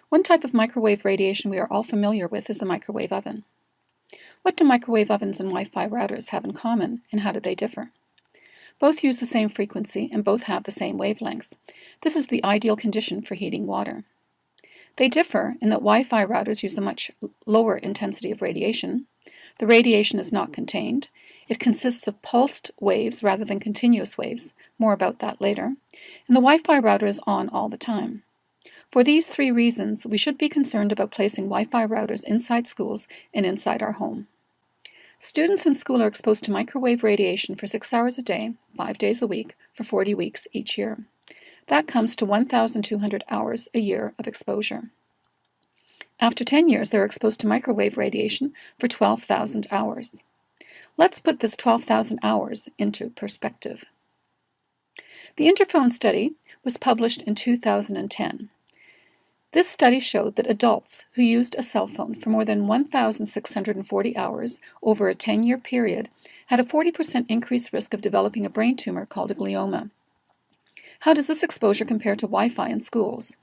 One type of microwave radiation we are all familiar with is the microwave oven. What do microwave ovens and Wi-Fi routers have in common, and how do they differ? Both use the same frequency and both have the same wavelength. This is the ideal condition for heating water. They differ in that Wi-Fi routers use a much lower intensity of radiation. The radiation is not contained. It consists of pulsed waves rather than continuous waves. More about that later. And the Wi-Fi router is on all the time. For these three reasons, we should be concerned about placing Wi-Fi routers inside schools and inside our home. Students in school are exposed to microwave radiation for 6 hours a day, 5 days a week, for 40 weeks each year. That comes to 1,200 hours a year of exposure. After 10 years, they're exposed to microwave radiation for 12,000 hours. Let's put this 12,000 hours into perspective. The Interphone study was published in 2010. This study showed that adults who used a cell phone for more than 1,640 hours over a 10-year period had a 40% increased risk of developing a brain tumor called a glioma. How does this exposure compare to Wi-Fi in schools?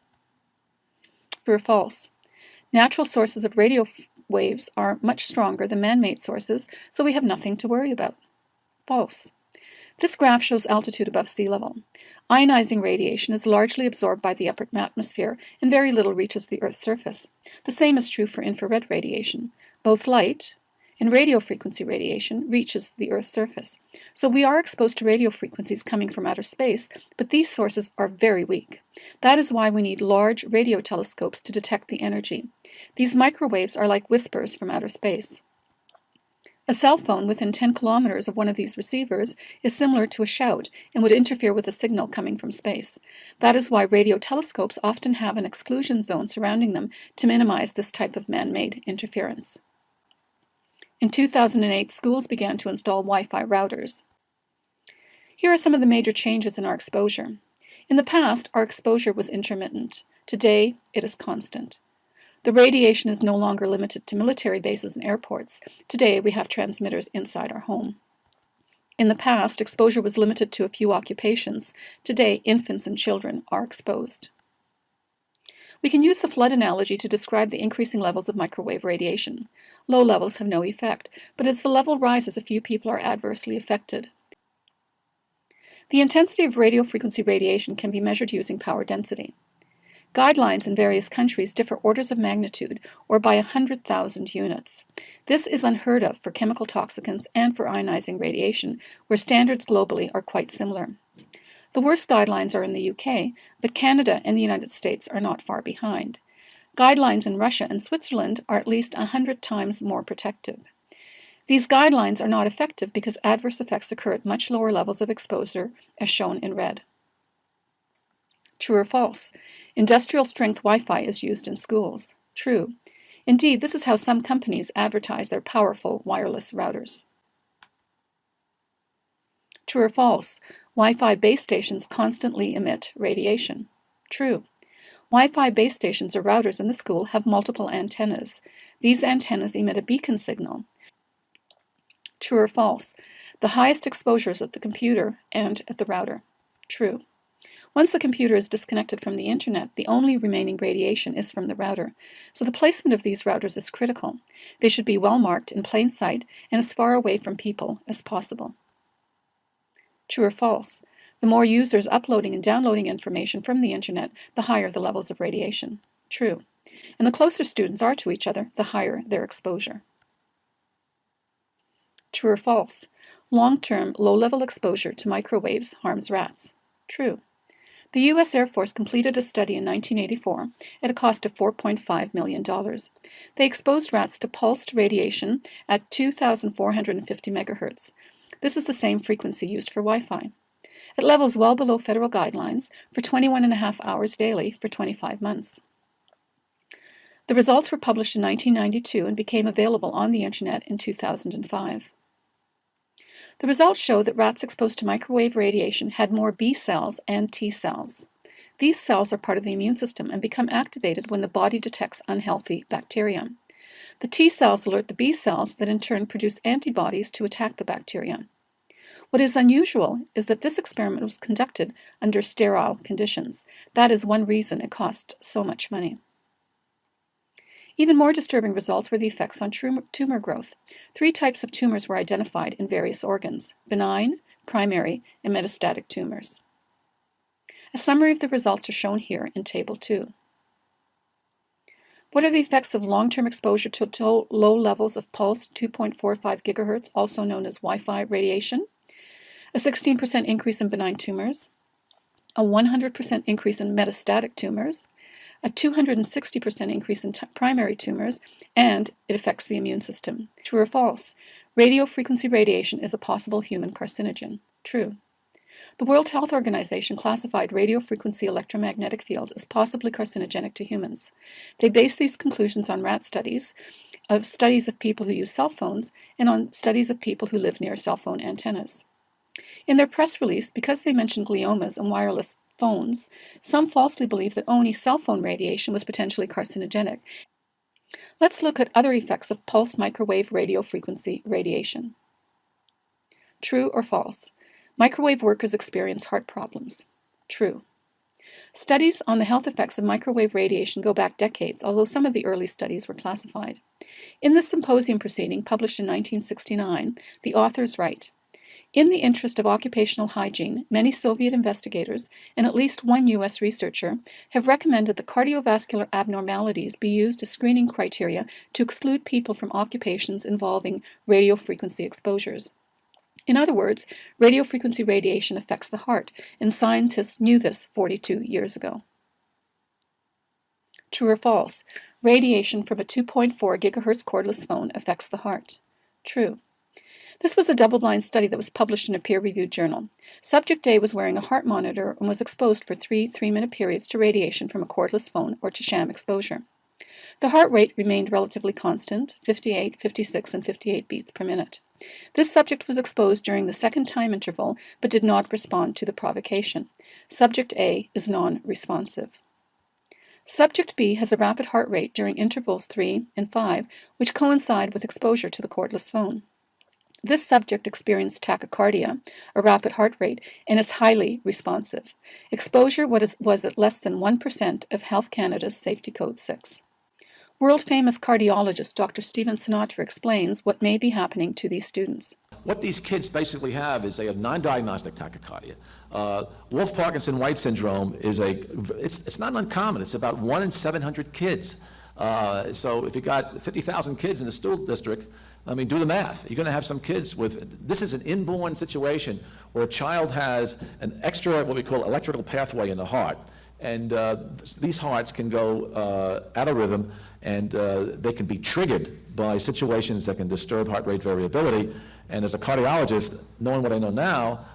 True or false? Natural sources of radio waves are much stronger than man-made sources, so we have nothing to worry about. False. This graph shows altitude above sea level. Ionizing radiation is largely absorbed by the upper atmosphere and very little reaches the Earth's surface. The same is true for infrared radiation. Both light and radio frequency radiation reaches the Earth's surface. So we are exposed to radio frequencies coming from outer space, but these sources are very weak. That is why we need large radio telescopes to detect the energy. These microwaves are like whispers from outer space. A cell phone within 10 kilometers of one of these receivers is similar to a shout and would interfere with a signal coming from space. That is why radio telescopes often have an exclusion zone surrounding them to minimize this type of man-made interference. In 2008, schools began to install Wi-Fi routers. Here are some of the major changes in our exposure. In the past, our exposure was intermittent. Today, it is constant. The radiation is no longer limited to military bases and airports. Today, we have transmitters inside our home. In the past, exposure was limited to a few occupations. Today, infants and children are exposed. We can use the flood analogy to describe the increasing levels of microwave radiation. Low levels have no effect, but as the level rises, a few people are adversely affected. The intensity of radio frequency radiation can be measured using power density. Guidelines in various countries differ orders of magnitude, or by 100,000 units. This is unheard of for chemical toxicants and for ionizing radiation, where standards globally are quite similar. The worst guidelines are in the UK, but Canada and the United States are not far behind. Guidelines in Russia and Switzerland are at least 100 times more protective. These guidelines are not effective because adverse effects occur at much lower levels of exposure, as shown in red. True or false? Industrial-strength Wi-Fi is used in schools. True. Indeed, this is how some companies advertise their powerful wireless routers. True or false? Wi-Fi base stations constantly emit radiation. True. Wi-Fi base stations or routers in the school have multiple antennas. These antennas emit a beacon signal. True or false? The highest exposure is at the computer and at the router. True. Once the computer is disconnected from the internet, the only remaining radiation is from the router. So the placement of these routers is critical. They should be well marked in plain sight and as far away from people as possible. True or false? The more users uploading and downloading information from the internet, the higher the levels of radiation. True. And the closer students are to each other, the higher their exposure. True or false? Long-term, low-level exposure to microwaves harms rats. True. The U.S. Air Force completed a study in 1984 at a cost of $4.5 million. They exposed rats to pulsed radiation at 2,450 megahertz. This is the same frequency used for Wi-Fi. At levels well below federal guidelines for 21.5 hours daily for 25 months. The results were published in 1992 and became available on the internet in 2005. The results show that rats exposed to microwave radiation had more B cells and T cells. These cells are part of the immune system and become activated when the body detects unhealthy bacteria. The T cells alert the B cells that in turn produce antibodies to attack the bacteria. What is unusual is that this experiment was conducted under sterile conditions. That is one reason it cost so much money. Even more disturbing results were the effects on tumor growth. 3 types of tumors were identified in various organs: benign, primary, and metastatic tumors. A summary of the results are shown here in Table 2. What are the effects of long-term exposure to low levels of pulsed 2.45 gigahertz, also known as Wi-Fi radiation? A 16% increase in benign tumors, a 100% increase in metastatic tumors, a 260% increase in primary tumors, and it affects the immune system. True or false? Radio frequency radiation is a possible human carcinogen. True. The World Health Organization classified radio frequency electromagnetic fields as possibly carcinogenic to humans. They based these conclusions on rat studies of people who use cell phones and on studies of people who live near cell phone antennas. In their press release, because they mentioned gliomas and wireless phones, some falsely believed that only cell phone radiation was potentially carcinogenic. Let's look at other effects of pulsed microwave radio frequency radiation. True or false? Microwave workers experience heart problems. True. Studies on the health effects of microwave radiation go back decades, although some of the early studies were classified. In this symposium proceeding, published in 1969, the authors write, "In the interest of occupational hygiene, many Soviet investigators and at least one U.S. researcher have recommended that cardiovascular abnormalities be used as screening criteria to exclude people from occupations involving radio frequency exposures." In other words, radio frequency radiation affects the heart, and scientists knew this 42 years ago. True or false? Radiation from a 2.4 gigahertz cordless phone affects the heart. True. This was a double-blind study that was published in a peer-reviewed journal. Subject A was wearing a heart monitor and was exposed for 3 3-minute periods to radiation from a cordless phone or to sham exposure. The heart rate remained relatively constant, 58, 56, and 58 beats per minute. This subject was exposed during the second time interval but did not respond to the provocation. Subject A is non-responsive. Subject B has a rapid heart rate during intervals 3 and 5, which coincide with exposure to the cordless phone. This subject experienced tachycardia, a rapid heart rate, and is highly responsive. Exposure was at less than 1% of Health Canada's Safety Code 6. World-famous cardiologist Dr. Sinatra explains what may be happening to these students. What these kids basically have is they have non-diagnostic tachycardia. Wolff-Parkinson-White syndrome is it's not uncommon. It's about 1 in 700 kids. So if you got 50,000 kids in the school district, I mean, do the math. You're going to have some kids with, this is an inborn situation where a child has an extra, what we call electrical pathway in the heart. And these hearts can go out of rhythm, and they can be triggered by situations that can disturb heart rate variability. And as a cardiologist, knowing what I know now,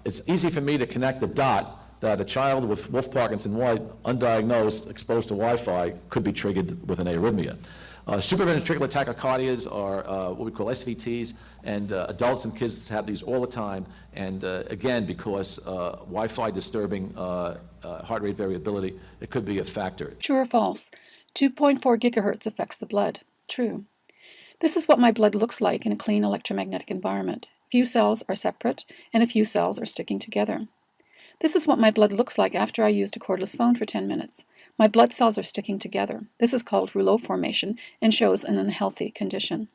it's easy for me to connect the dot that a child with Wolff-Parkinson-White, undiagnosed, exposed to Wi-Fi, could be triggered with an arrhythmia. Supraventricular tachycardias are what we call SVTs, and adults and kids have these all the time. And again, because Wi-Fi disturbing heart rate variability, it could be a factor. True or false? 2.4 gigahertz affects the blood. True. This is what my blood looks like in a clean electromagnetic environment. Few cells are separate, and a few cells are sticking together. This is what my blood looks like after I used a cordless phone for 10 minutes. My blood cells are sticking together. This is called rouleau formation and shows an unhealthy condition.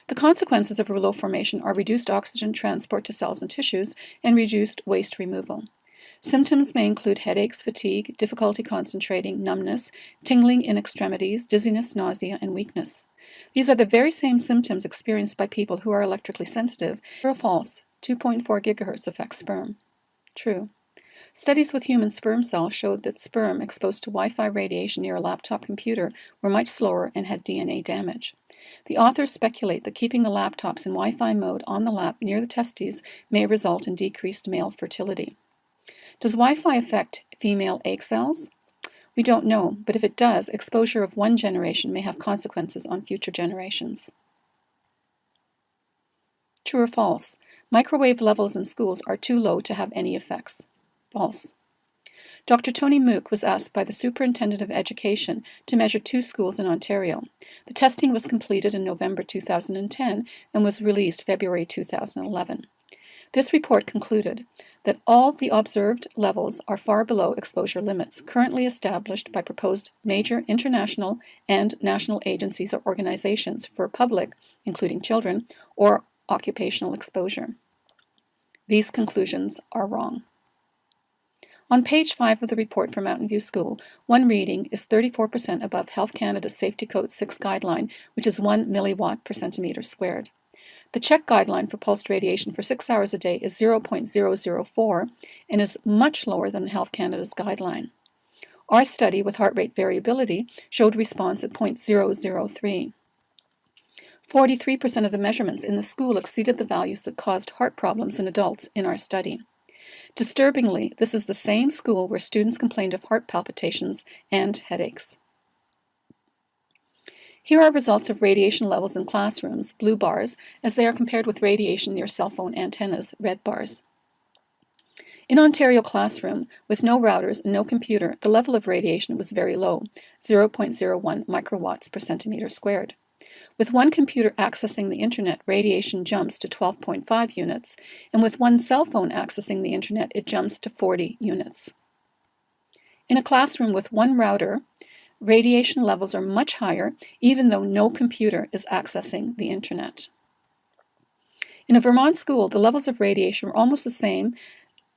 The consequences of rouleau formation are reduced oxygen transport to cells and tissues and reduced waste removal. Symptoms may include headaches, fatigue, difficulty concentrating, numbness, tingling in extremities, dizziness, nausea, and weakness. These are the very same symptoms experienced by people who are electrically sensitive. True or false? 2.4 gigahertz affects sperm. True. Studies with human sperm cells showed that sperm exposed to Wi-Fi radiation near a laptop computer were much slower and had DNA damage. The authors speculate that keeping the laptops in Wi-Fi mode on the lap near the testes may result in decreased male fertility. Does Wi-Fi affect female egg cells? We don't know, but if it does, exposure of one generation may have consequences on future generations. True or false? Microwave levels in schools are too low to have any effects. False. Dr. Tony Mook was asked by the Superintendent of Education to measure 2 schools in Ontario. The testing was completed in November 2010 and was released February 2011. This report concluded, that all the observed levels are far below exposure limits currently established by proposed major international and national agencies or organizations for public, including children, or occupational exposure. These conclusions are wrong. On page 5 of the report for Mountain View School, one reading is 34% above Health Canada's Safety Code 6 guideline, which is 1 milliwatt per centimeter squared. The Czech guideline for pulsed radiation for 6 hours a day is 0.004 and is much lower than Health Canada's guideline. Our study with heart rate variability showed response at 0.003. 43% of the measurements in the school exceeded the values that caused heart problems in adults in our study. Disturbingly, this is the same school where students complained of heart palpitations and headaches. Here are results of radiation levels in classrooms, blue bars, as they are compared with radiation near cell phone antennas, red bars. In Ontario classroom, with no routers and no computer, the level of radiation was very low, 0.01 microwatts per centimeter squared. With one computer accessing the internet, radiation jumps to 12.5 units, and with one cell phone accessing the internet, it jumps to 40 units. In a classroom with one router, radiation levels are much higher, even though no computer is accessing the internet. In a Vermont school, the levels of radiation were almost the same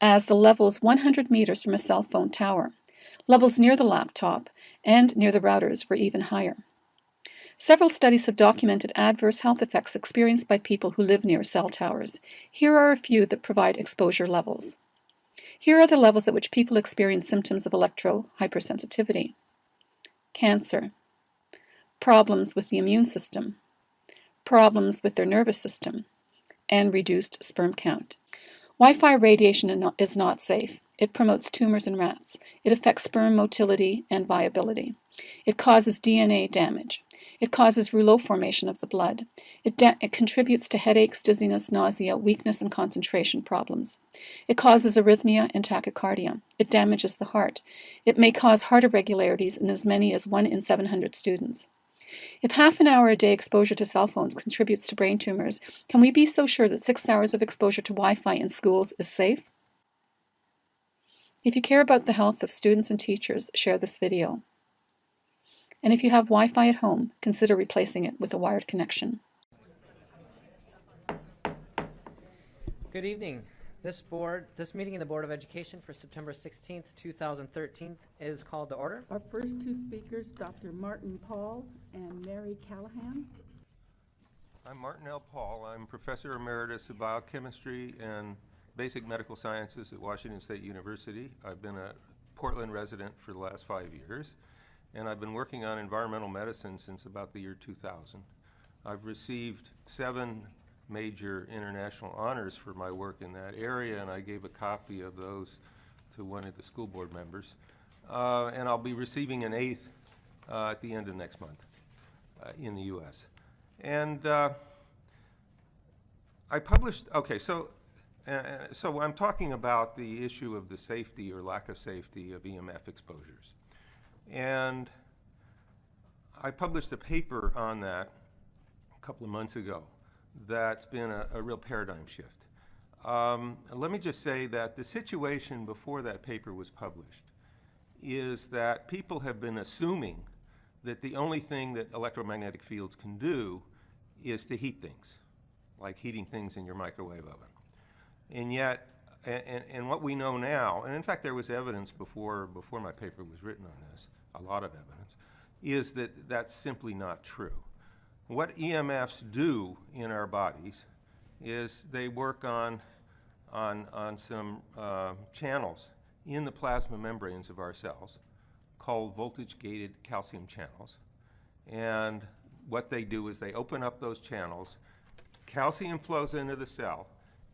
as the levels 100 meters from a cell phone tower. Levels near the laptop and near the routers were even higher. Several studies have documented adverse health effects experienced by people who live near cell towers. Here are a few that provide exposure levels. Here are the levels at which people experience symptoms of electro-hypersensitivity: cancer, problems with the immune system, problems with their nervous system, and reduced sperm count. Wi-Fi radiation is not safe. It promotes tumors in rats. It affects sperm motility and viability. It causes DNA damage. It causes rouleau formation of the blood. It contributes to headaches, dizziness, nausea, weakness, and concentration problems. It causes arrhythmia and tachycardia. It damages the heart. It may cause heart irregularities in as many as 1 in 700 students. If half an hour a day exposure to cell phones contributes to brain tumors, can we be so sure that 6 hours of exposure to Wi-Fi in schools is safe? If you care about the health of students and teachers, share this video. And if you have Wi-Fi at home, consider replacing it with a wired connection. Good evening. This meeting of the Board of Education for September 16th, 2013 is called to order. Our first two speakers, Dr. Martin Paul and Mary Callahan. I'm Martin L. Paul. I'm Professor Emeritus of Biochemistry and Basic Medical Sciences at Washington State University. I've been a Portland resident for the last 5 years, and I've been working on environmental medicine since about the year 2000. I've received 7 major international honors for my work in that area, and I gave a copy of those to one of the school board members. And I'll be receiving an 8th at the end of next month in the US. And I published, okay, so I'm talking about the issue of the safety or lack of safety of EMF exposures. And I published a paper on that a couple of months ago that's been a real paradigm shift. Let me just say that the situation before that paper was published is that people have been assuming that the only thing that electromagnetic fields can do is to heat things, like heating things in your microwave oven. And yet, and what we know now, and in fact there was evidence before my paper was written on this, a lot of evidence, is that that's simply not true. What EMFs do in our bodies is they work on some channels in the plasma membranes of our cells called voltage-gated calcium channels. And what they do is they open up those channels, calcium flows into the cell,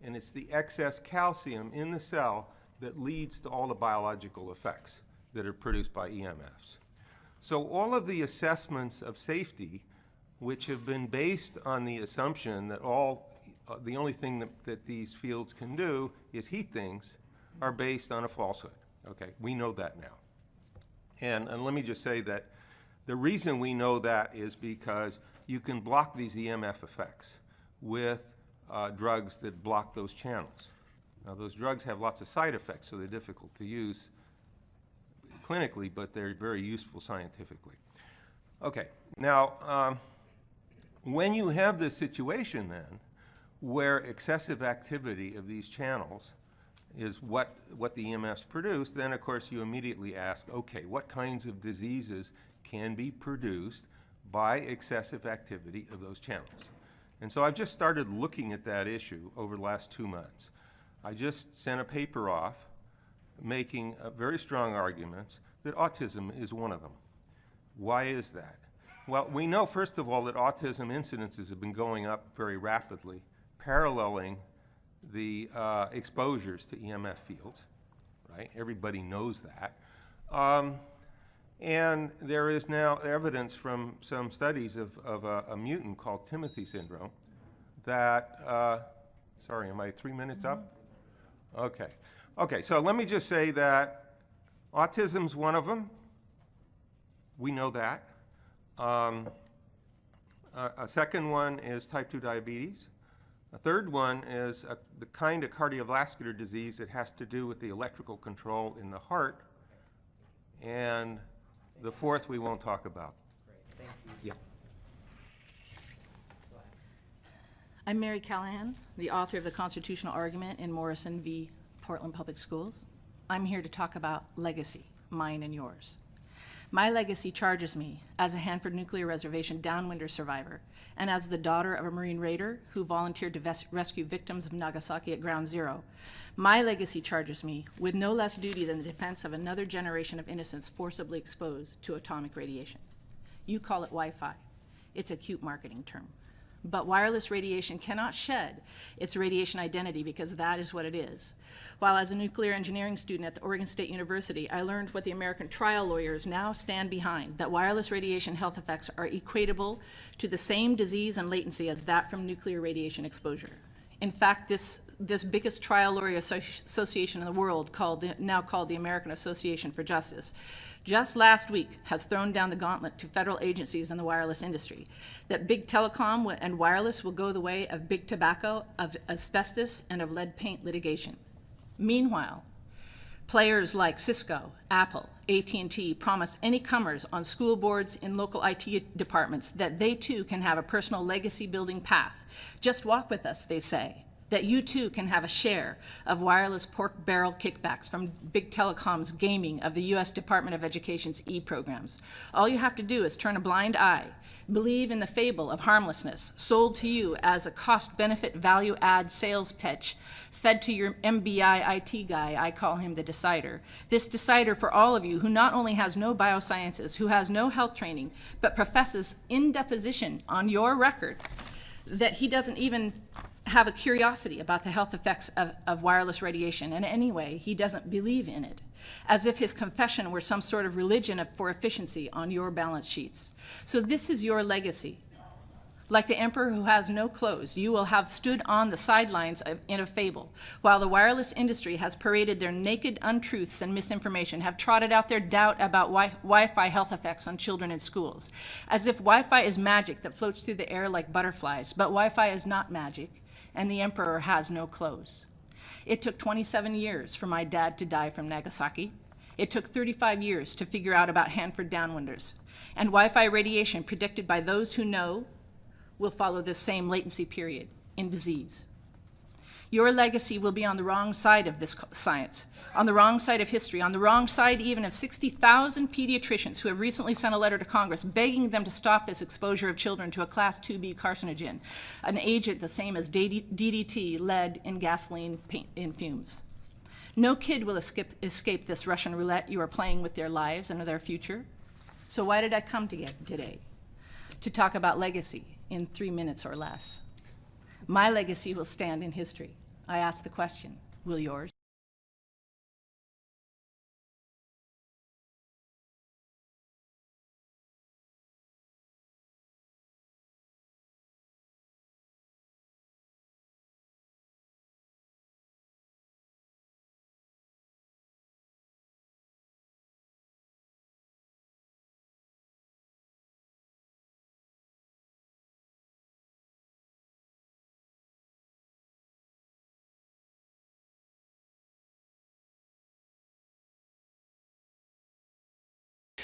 and it's the excess calcium in the cell that leads to all the biological effects that are produced by EMFs. So all of the assessments of safety, which have been based on the assumption that the only thing that these fields can do is heat things, are based on a falsehood. Okay, we know that now. And let me just say that the reason we know that is because you can block these EMF effects with drugs that block those channels. Now, those drugs have lots of side effects, so they're difficult to use clinically, but they're very useful scientifically. Okay, now, when you have this situation then, where excessive activity of these channels is what the EMFs produce, then of course you immediately ask, okay, what kinds of diseases can be produced by excessive activity of those channels? And so I've just started looking at that issue over the last 2 months. I just sent a paper off making very strong arguments that autism is one of them. Why is that? Well, we know, first of all, that autism incidences have been going up very rapidly, paralleling the exposures to EMF fields, right? Everybody knows that. And there is now evidence from some studies of a mutant called Timothy syndrome that, sorry, am I 3 minutes up? Okay. Okay, so let me just say that autism's one of them. We know that. A second one is type 2 diabetes. A third one is the kind of cardiovascular disease that has to do with the electrical control in the heart. And the fourth we won't talk about. Great, thank you. Yeah. I'm Mary Callahan, the author of the Constitutional Argument in Morrison v. Portland Public Schools. I'm here to talk about legacy, mine and yours. My legacy charges me as a Hanford Nuclear Reservation downwinder survivor and as the daughter of a Marine Raider who volunteered to rescue victims of Nagasaki at Ground Zero. My legacy charges me with no less duty than the defense of another generation of innocents forcibly exposed to atomic radiation. You call it Wi-Fi. It's a cute marketing term. But wireless radiation cannot shed its radiation identity because that is what it is. While as a nuclear engineering student at the Oregon State University, I learned what the American trial lawyers now stand behind, that wireless radiation health effects are equatable to the same disease and latency as that from nuclear radiation exposure. In fact, this biggest trial lawyer association in the world, now called the American Association for Justice, just last week has thrown down the gauntlet to federal agencies in the wireless industry, that big telecom and wireless will go the way of big tobacco, of asbestos, and of lead paint litigation. Meanwhile, players like Cisco, Apple, AT&T promise any comers on school boards in local IT departments that they too can have a personal legacy building path. Just walk with us, they say, that you too can have a share of wireless pork barrel kickbacks from big telecom's gaming of the US Department of Education's e-programs. All you have to do is turn a blind eye, believe in the fable of harmlessness sold to you as a cost-benefit value-add sales pitch fed to your MBI IT guy. I call him the decider. This decider for all of you who not only has no biosciences, who has no health training, but professes in deposition on your record that he doesn't even have a curiosity about the health effects of wireless radiation, and anyway, he doesn't believe in it, as if his confession were some sort of religion for efficiency on your balance sheets. So this is your legacy. Like the emperor who has no clothes, you will have stood on the sidelines in a fable, while the wireless industry has paraded their naked untruths and misinformation, have trotted out their doubt about Wi-Fi health effects on children in schools, as if Wi-Fi is magic that floats through the air like butterflies. But Wi-Fi is not magic, and the emperor has no clothes. It took 27 years for my dad to die from Nagasaki. It took 35 years to figure out about Hanford downwinders. And Wi-Fi radiation, predicted by those who know, will follow this same latency period in disease. Your legacy will be on the wrong side of this science, on the wrong side of history, on the wrong side even of 60,000 pediatricians who have recently sent a letter to Congress begging them to stop this exposure of children to a Class 2B carcinogen, an agent the same as DDT, lead, and gasoline paint in fumes. No kid will escape this Russian roulette you are playing with their lives and their future. So why did I come today? To talk about legacy in 3 minutes or less. My legacy will stand in history. I ask the question, will yours?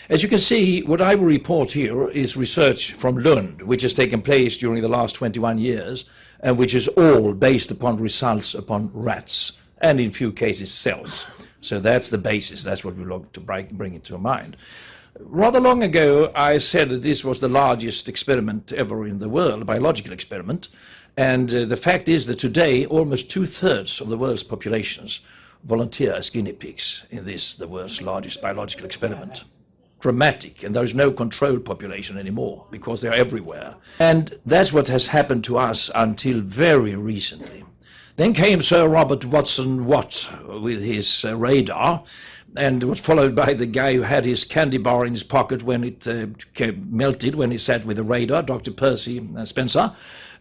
As you can see, what I will report here is research from Lund, which has taken place during the last 21 years, and which is all based upon results upon rats, and in few cases cells. So that's the basis, that's what we look to bring it to mind. Rather long ago, I said that this was the largest experiment ever in the world, a biological experiment, and the fact is that today almost 2/3 of the world's populations volunteer as guinea pigs in this, the world's largest biological experiment. Dramatic, and there is no controlled population anymore because they're everywhere. And that's what has happened to us until very recently. Then came Sir Robert Watson Watt with his radar, and was followed by the guy who had his candy bar in his pocket when it melted when he sat with the radar, Dr. Percy Spencer,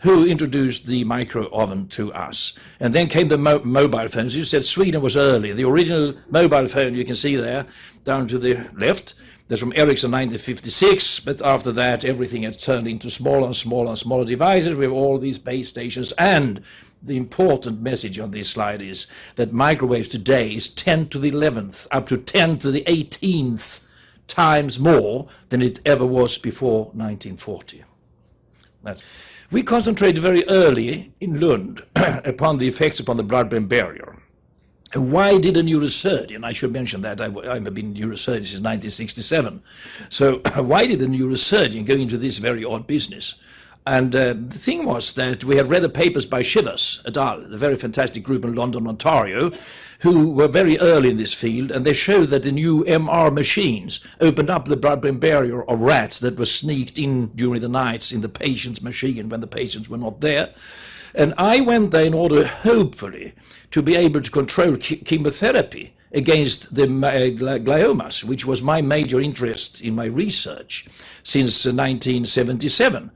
who introduced the micro oven to us. And then came the mobile phones. You said Sweden was early. The original mobile phone you can see there down to the left, that's from Ericsson 1956, but after that everything had turned into smaller and smaller and smaller devices with all these base stations. And the important message on this slide is that microwaves today is 10 to the 11th, up to 10 to the 18th times more than it ever was before 1940. We concentrated very early in Lund upon the effects upon the blood-brain barrier. Why did a neurosurgeon, I should mention that I've been a neurosurgeon since 1967, so why did a neurosurgeon go into this very odd business? And the thing was that we had read the papers by Shivers et al., the very fantastic group in London, Ontario, who were very early in this field, and they showed that the new MR machines opened up the blood-brain barrier of rats that were sneaked in during the nights in the patient's machine when the patients were not there. And I went there in order, hopefully, to be able to control chemotherapy against the gliomas, which was my major interest in my research since 1977.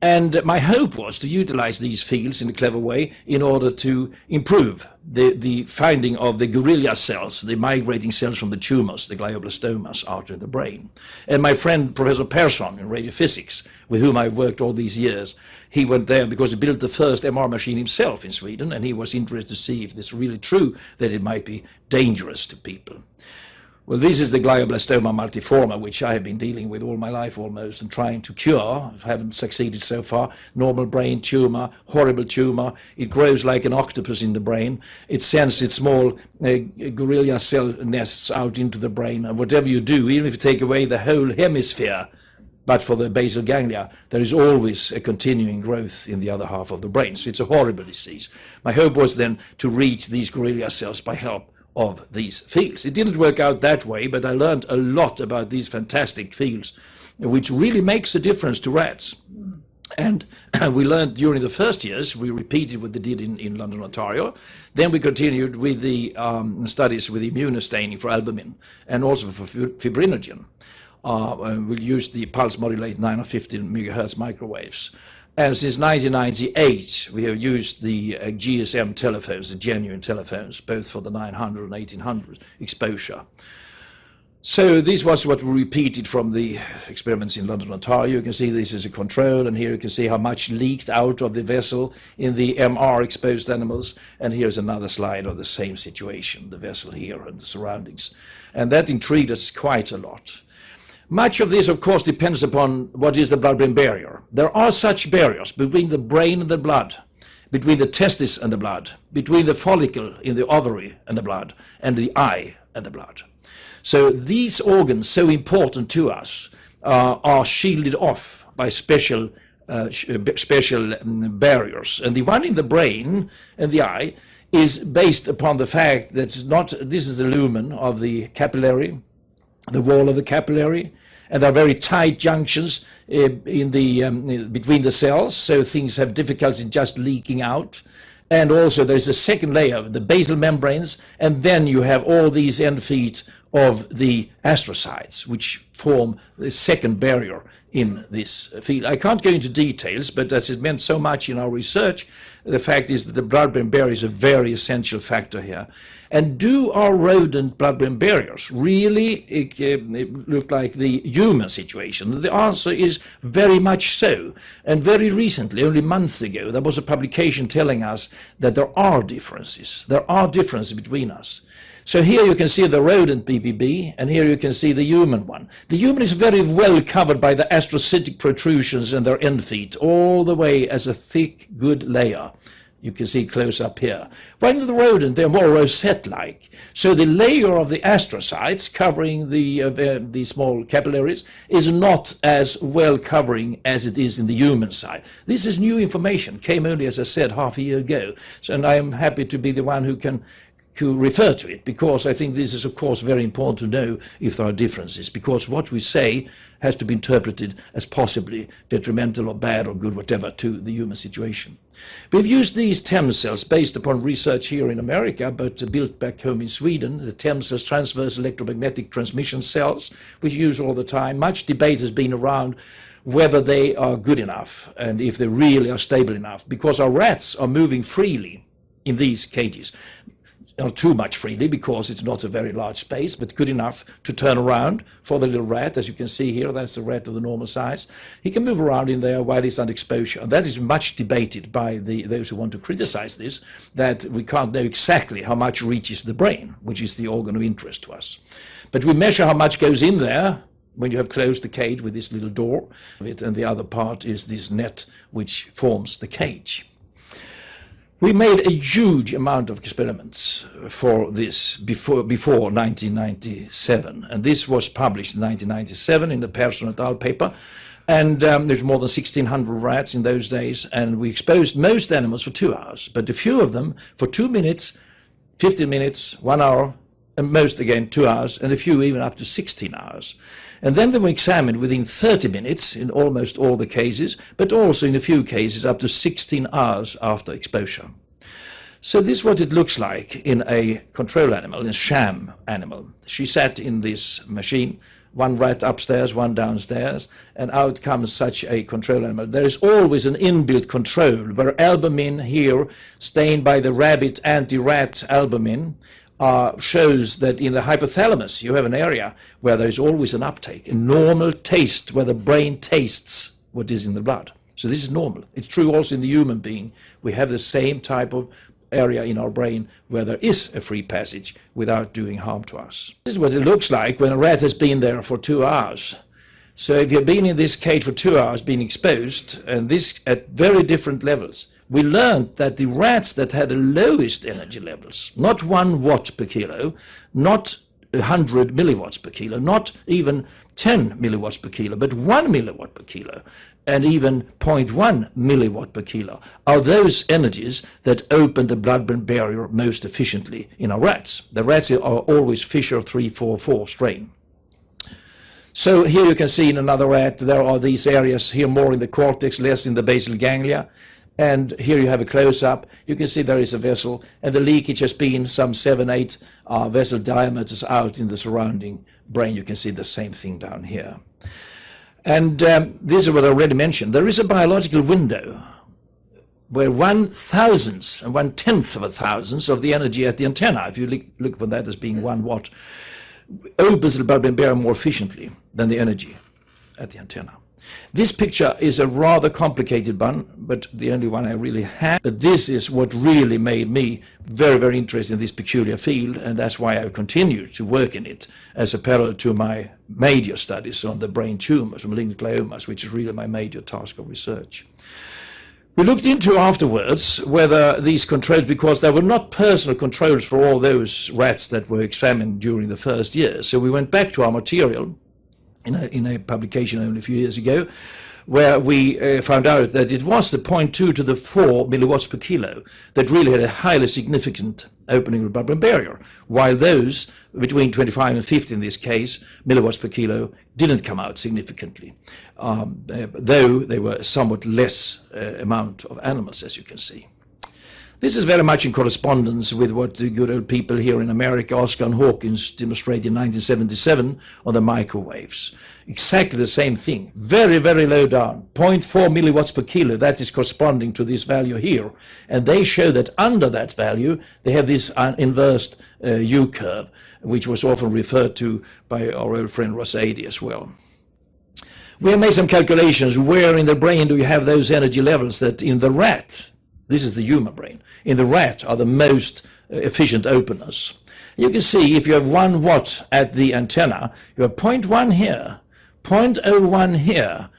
And my hope was to utilize these fields in a clever way in order to improve the finding of the guerrilla cells, the migrating cells from the tumors, the glioblastomas, out in the brain. And my friend, Professor Persson in radiophysics, with whom I've worked all these years, he went there because he built the first MR machine himself in Sweden, and he was interested to see if it's really true that it might be dangerous to people. Well, this is the glioblastoma multiforme, which I have been dealing with all my life almost and trying to cure. I haven't succeeded so far. Normal brain tumor, horrible tumor. It grows like an octopus in the brain. It sends its small guerrilla cell nests out into the brain. And whatever you do, even if you take away the whole hemisphere, but for the basal ganglia, there is always a continuing growth in the other half of the brain. So it's a horrible disease. My hope was then to reach these guerrilla cells by help of these fields. It didn't work out that way, but I learned a lot about these fantastic fields, which really makes a difference to rats. And we learned during the first years, we repeated what they did in London, Ontario. Then we continued with the studies with immunostaining for albumin and also for fibrinogen. We used the pulse modulate 9 or 15 megahertz microwaves. And since 1998, we have used the GSM telephones, the genuine telephones, both for the 900 and 1800 exposure. So this was what we repeated from the experiments in London, Ontario. You can see this is a control, and here you can see how much leaked out of the vessel in the MR exposed animals. And here's another slide of the same situation, the vessel here and the surroundings. And that intrigued us quite a lot. Much of this, of course, depends upon what is the blood-brain barrier. There are such barriers between the brain and the blood, between the testis and the blood, between the follicle in the ovary and the blood, and the eye and the blood. So these organs, so important to us, are shielded off by special barriers. And the one in the brain and the eye is based upon the fact that this is the lumen of the capillary, the wall of the capillary, and there are very tight junctions between the cells, so things have difficulty in just leaking out. And also there's a second layer, the basal membranes, and then you have all these end feet of the astrocytes, which form the second barrier in this field. I can't go into details, but as it meant so much in our research, the fact is that the blood-brain barrier is a very essential factor here. And do our rodent blood-brain barriers really look like the human situation? The answer is very much so. And very recently, only months ago, there was a publication telling us that there are differences. There are differences between us. So here you can see the rodent BBB, and here you can see the human one. The human is very well covered by the astrocytic protrusions in their end feet, all the way as a thick, good layer. You can see close up here. While in the rodent, they're more rosette-like. So the layer of the astrocytes covering the small capillaries is not as well covering as it is in the human side. This is new information, came only, as I said, half a year ago. So, and I'm happy to be the one who can refer to it, because I think this is, of course, very important to know if there are differences, because what we say has to be interpreted as possibly detrimental or bad or good, whatever, to the human situation. We've used these TEM cells based upon research here in America, but built back home in Sweden, the TEM cells, transverse electromagnetic transmission cells, which we use all the time. Much debate has been around whether they are good enough and if they really are stable enough, because our rats are moving freely in these cages. Not too much freely, because it's not a very large space, but good enough to turn around for the little rat. As you can see here, that's a rat of the normal size. He can move around in there while he's under exposure. And that is much debated by those who want to criticize this, that we can't know exactly how much reaches the brain, which is the organ of interest to us. But we measure how much goes in there when you have closed the cage with this little door, and the other part is this net which forms the cage. We made a huge amount of experiments for this before 1997, and this was published in 1997 in the Persson et al. Paper, and there's more than 1,600 rats in those days, and we exposed most animals for 2 hours, but a few of them for 2 minutes, 15 minutes, 1 hour, and most again 2 hours, and a few even up to 16 hours. And then they were examined within 30 minutes in almost all the cases, but also in a few cases up to 16 hours after exposure. So this is what it looks like in a control animal, in a sham animal. She sat in this machine, one rat upstairs, one downstairs, and out comes such a control animal. There is always an inbuilt control, where albumin here, stained by the rabbit anti-rat albumin, shows that in the hypothalamus you have an area where there is always an uptake, a normal taste, where the brain tastes what is in the blood. So this is normal. It's true also in the human being. We have the same type of area in our brain where there is a free passage without doing harm to us. This is what it looks like when a rat has been there for 2 hours. So if you've been in this cage for 2 hours, being exposed, and this at very different levels, we learned that the rats that had the lowest energy levels, not 1 watt per kilo, not 100 milliwatts per kilo, not even 10 milliwatts per kilo, but 1 milliwatt per kilo, and even 0.1 milliwatt per kilo, are those energies that open the blood-brain barrier most efficiently in our rats. The rats are always Fisher 344 strain. So here you can see in another rat, there are these areas here more in the cortex, less in the basal ganglia. And here you have a close-up. You can see there is a vessel, and the leakage has been some 7-8 vessel diameters out in the surrounding brain. You can see the same thing down here. And this is what I already mentioned. There is a biological window where 1/1000th and 1/10 of a thousandth of the energy at the antenna, if you look upon that as being 1 watt, opens the blood-brain barrier more efficiently than the energy at the antenna. This picture is a rather complicated one, but the only one I really have. But this is what really made me very, very interested in this peculiar field, and that's why I continue to work in it as a parallel to my major studies on the brain tumors, malignant gliomas, which is really my major task of research. We looked into afterwards whether these controls, because there were not personal controls for all those rats that were examined during the first year, so we went back to our material in a publication only a few years ago, where we found out that it was the 0.2 to the 4 milliwatts per kilo that really had a highly significant opening of the blood-brain barrier, while those between 25 and 50 in this case, milliwatts per kilo, didn't come out significantly, though they were somewhat less amount of animals, as you can see. This is very much in correspondence with what the good old people here in America, Oscar and Hawkins, demonstrated in 1977 on the microwaves. Exactly the same thing, very, very low down, 0.4 milliwatts per kilo, that is corresponding to this value here. And they show that under that value, they have this inversed U-curve, which was often referred to by our old friend Rosadi as well. We have made some calculations, where in the brain do you have those energy levels that in the rat, this is the human brain, in the rat are the most efficient openers. You can see if you have 1 watt at the antenna, you have 0.1 here, 0.01 here,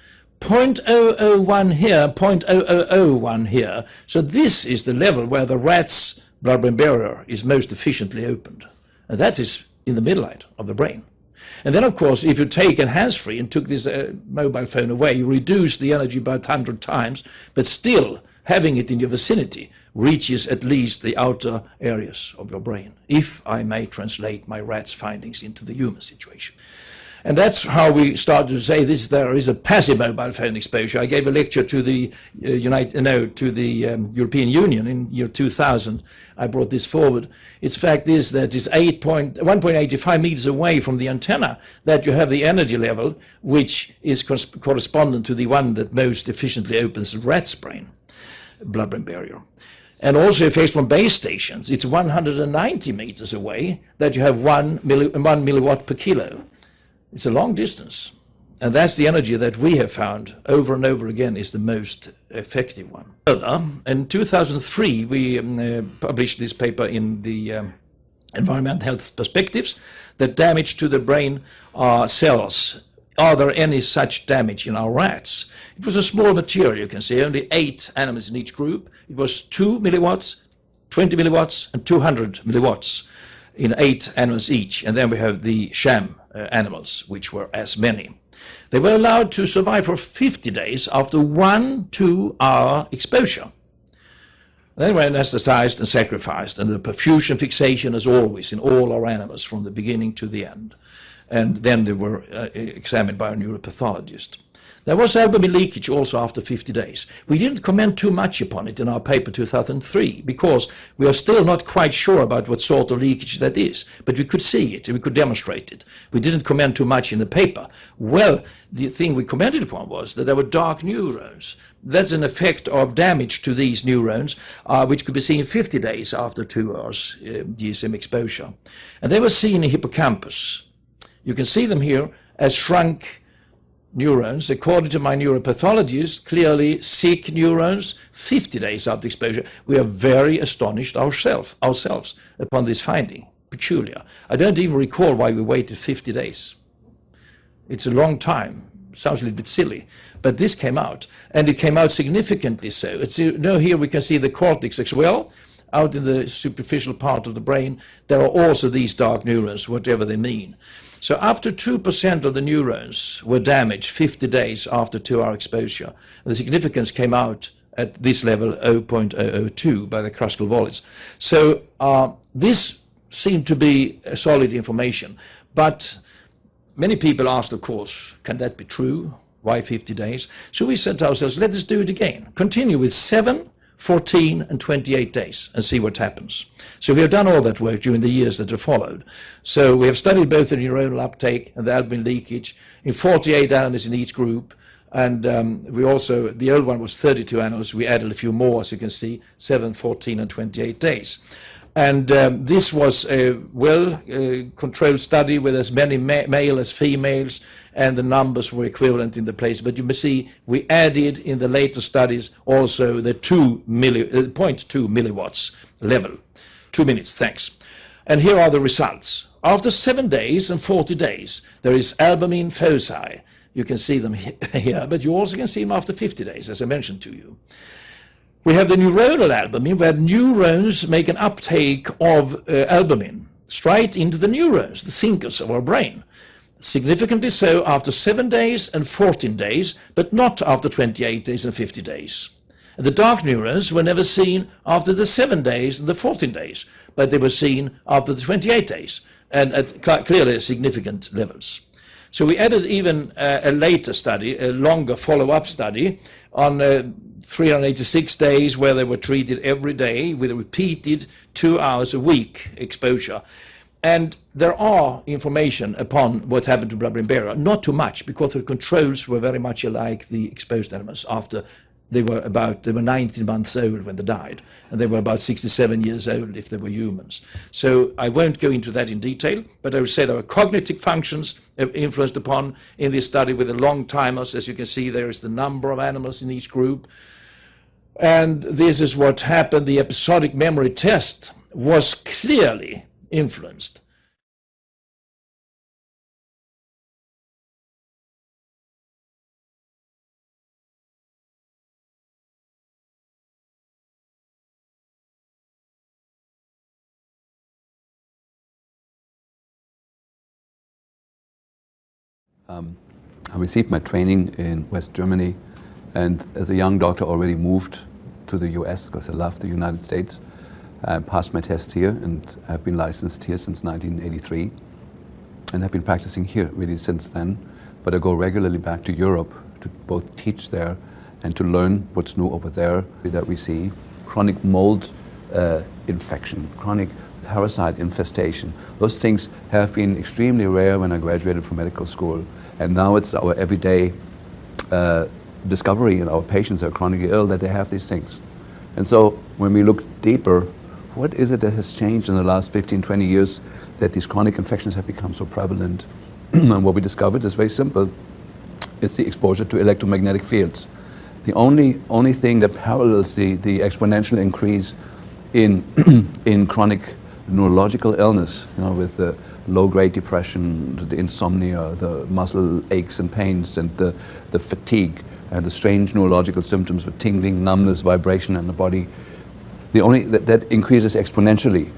0.001 here, 0.0001 here. So this is the level where the rat's blood-brain barrier is most efficiently opened. And that is in the midline of the brain. And then, of course, if you take a hands-free and took this mobile phone away, you reduce the energy by 100 times, but still having it in your vicinity reaches at least the outer areas of your brain, if I may translate my rat's findings into the human situation. And that's how we started to say there is a passive mobile phone exposure. I gave a lecture to the European Union in year 2000. I brought this forward. Its fact is that it's 1.85 meters away from the antenna that you have the energy level, which is correspondent to the one that most efficiently opens the rat's brain, blood-brain barrier. And also effects from base stations. It's 190 meters away that you have 1 milliwatt per kilo. It's a long distance, and that's the energy that we have found over and over again is the most effective one. Further, in 2003, we published this paper in the Environmental Health Perspectives, that damage to the brain cells. Are there any such damage in our rats? It was a small material, you can see, only 8 animals in each group. It was 2 milliwatts, 20 milliwatts, and 200 milliwatts in 8 animals each. And then we have the sham animals, which were as many. They were allowed to survive for 50 days after 1-2 hour exposure. Then were anesthetized and sacrificed, and the perfusion fixation as always in all our animals from the beginning to the end. And then they were examined by a neuropathologist. There was albumin leakage also after 50 days. We didn't comment too much upon it in our paper 2003 because we are still not quite sure about what sort of leakage that is. But we could see it and we could demonstrate it. We didn't comment too much in the paper. Well, the thing we commented upon was that there were dark neurons. That's an effect of damage to these neurons, which could be seen 50 days after 2 hours DSM exposure. And they were seen in hippocampus. You can see them here as shrunk neurons. According to my neuropathologist, clearly sick neurons 50 days after exposure. We are very astonished ourselves upon this finding. Peculiar. I don't even recall why we waited 50 days. It's a long time. Sounds a little bit silly, but this came out, and it came out significantly so. Here we can see the cortex as well. Out in the superficial part of the brain, there are also these dark neurons, whatever they mean. So up to 2% of the neurons were damaged 50 days after 2 hour exposure. And the significance came out at this level 0.002 by the crustal volleys. So this seemed to be solid information. But many people asked, of course, can that be true? Why 50 days? So we said to ourselves, let us do it again. Continue with 7, 14 and 28 days and see what happens. So we have done all that work during the years that have followed. So we have studied both the neuronal uptake and the albumin leakage in 48 animals in each group. And we also, the old one was 32 animals. We added a few more, as you can see, 7, 14 and 28 days. And this was a well-controlled study with as many male as females, and the numbers were equivalent in the place. But you may see we added in the later studies also the 0.2 milliwatts level. 2 minutes, thanks. And here are the results. After 7 days and 40 days, there is albumin foci. You can see them here, but you also can see them after 50 days, as I mentioned to you. We have the neuronal albumin, where neurons make an uptake of albumin straight into the neurons, the thinkers of our brain. Significantly so after 7 days and 14 days, but not after 28 days and 50 days. And the dark neurons were never seen after the 7 days and the 14 days, but they were seen after the 28 days, and at clearly significant levels. So we added even a later study, a longer follow-up study on 386 days where they were treated every day with a repeated 2 hours a week exposure. And there are information upon what happened to blood-brain barrier, not too much because the controls were very much alike the exposed animals after they were 19 months old when they died, and they were about 67 years old if they were humans. So I won't go into that in detail, but I would say there are cognitive functions influenced upon in this study with the long timers. As you can see, there is the number of animals in each group. And this is what happened. The episodic memory test was clearly influenced. I received my training in West Germany, and as a young doctor already moved to the US because I love the United States. I passed my tests here and I've been licensed here since 1983, and I've been practicing here really since then. But I go regularly back to Europe to both teach there and to learn what's new over there that we see. Chronic mold infection, chronic parasite infestation. Those things have been extremely rare when I graduated from medical school, and now it's our everyday discovery in our patients who are chronically ill that they have these things. And so when we look deeper, what is it that has changed in the last 15, 20 years that these chronic infections have become so prevalent? And what we discovered is very simple. It's the exposure to electromagnetic fields. The only thing that parallels the exponential increase in chronic neurological illness, with the low-grade depression, the insomnia, the muscle aches and pains, and the fatigue, and the strange neurological symptoms with tingling, numbness, vibration in the body. That increases exponentially.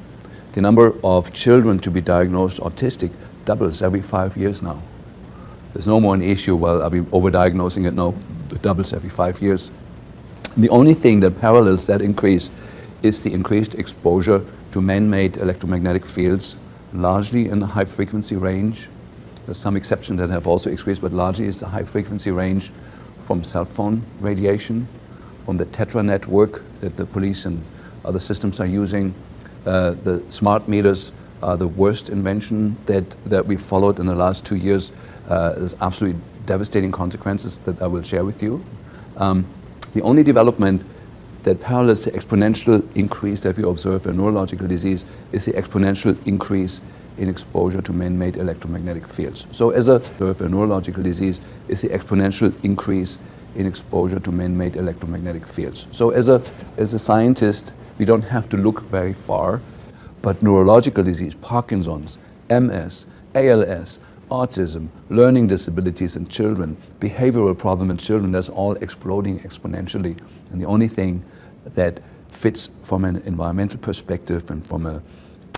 The number of children to be diagnosed autistic doubles every 5 years now. There's no more an issue, well, are we overdiagnosing it? No, it doubles every 5 years. The only thing that parallels that increase is the increased exposure to man-made electromagnetic fields, largely in the high-frequency range. There's some exceptions that have also increased, but largely it's the high-frequency range from cell phone radiation, from the Tetra network that the police and other systems are using. The smart meters are the worst invention that we followed in the last 2 years. There's absolutely devastating consequences that I will share with you. The only development that parallels the exponential increase that we observe in neurological disease is the exponential increase in exposure to man-made electromagnetic fields. So as a neurological disease is the exponential increase in exposure to man-made electromagnetic fields. So as a scientist, we don't have to look very far, but neurological disease, Parkinson's, MS, ALS, autism, learning disabilities in children, behavioral problem in children, that's all exploding exponentially. And the only thing that fits from an environmental perspective and from an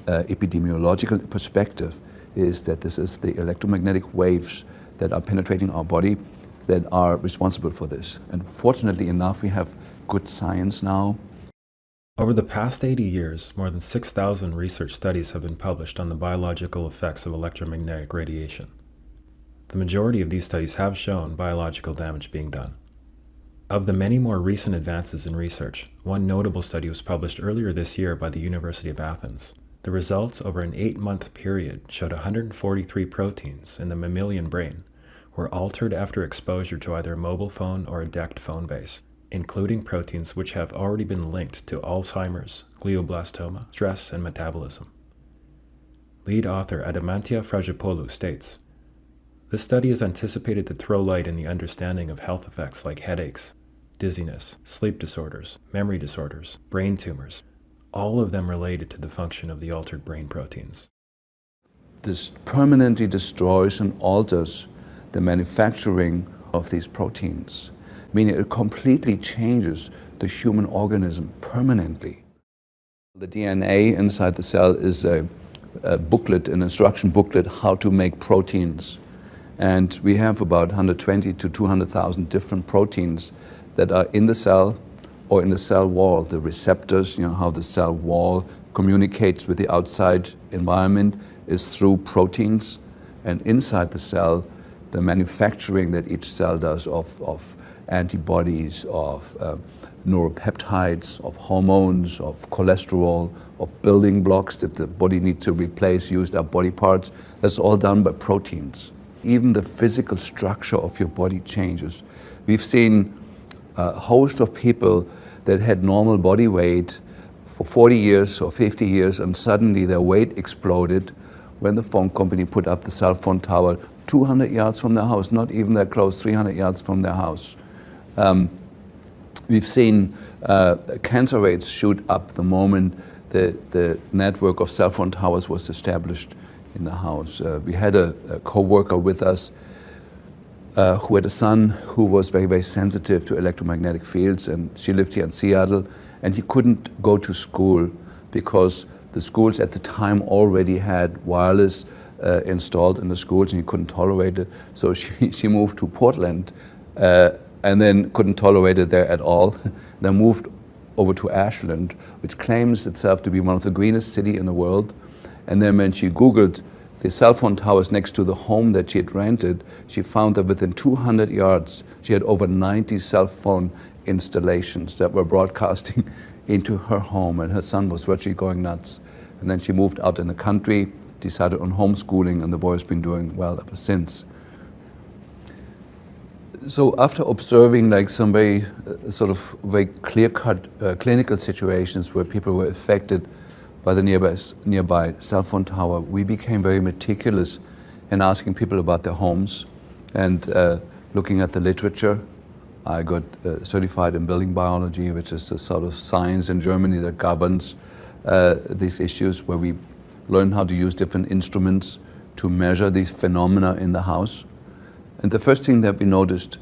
epidemiological perspective is that this is the electromagnetic waves that are penetrating our body that are responsible for this. And fortunately enough, we have good science now. Over the past 80 years, more than 6,000 research studies have been published on the biological effects of electromagnetic radiation. The majority of these studies have shown biological damage being done. Of the many more recent advances in research, one notable study was published earlier this year by the University of Athens. The results over an 8-month period showed 143 proteins in the mammalian brain were altered after exposure to either a mobile phone or a DECT phone base, including proteins which have already been linked to Alzheimer's, glioblastoma, stress, and metabolism. Lead author Adamantia Fragipoulou states, "This study is anticipated to throw light in the understanding of health effects like headaches, dizziness, sleep disorders, memory disorders, brain tumors, all of them related to the function of the altered brain proteins." This permanently destroys and alters the manufacturing of these proteins, meaning it completely changes the human organism permanently. The DNA inside the cell is a booklet, an instruction booklet, how to make proteins. And we have about 120 to 200,000 different proteins that are in the cell or in the cell wall. The receptors, how the cell wall communicates with the outside environment is through proteins. And inside the cell, the manufacturing that each cell does of antibodies, of neuropeptides, of hormones, of cholesterol, of building blocks that the body needs to replace, used up body parts, that's all done by proteins. Even the physical structure of your body changes. We've seen a host of people that had normal body weight for 40 years or 50 years, and suddenly their weight exploded when the phone company put up the cell phone tower 200 yards from their house, not even that close, 300 yards from their house. We've seen cancer rates shoot up the moment the network of cell phone towers was established in the house. We had a co-worker with us who had a son who was very, very sensitive to electromagnetic fields, and she lived here in Seattle, and he couldn't go to school because the schools at the time already had wireless installed in the schools, and he couldn't tolerate it. So she moved to Portland and then couldn't tolerate it there at all. Then moved over to Ashland, which claims itself to be one of the greenest cities in the world. And then when she Googled the cell phone towers next to the home that she had rented, she found that within 200 yards, she had over 90 cell phone installations that were broadcasting into her home, and her son was virtually going nuts. And then she moved out in the country, decided on homeschooling, and the boy has been doing well ever since. So after observing like some very very clear-cut clinical situations where people were affected by the nearby cell phone tower, we became very meticulous in asking people about their homes and looking at the literature. I got certified in building biology, which is the sort of science in Germany that governs these issues, where we learn how to use different instruments to measure these phenomena in the house. And the first thing that we noticed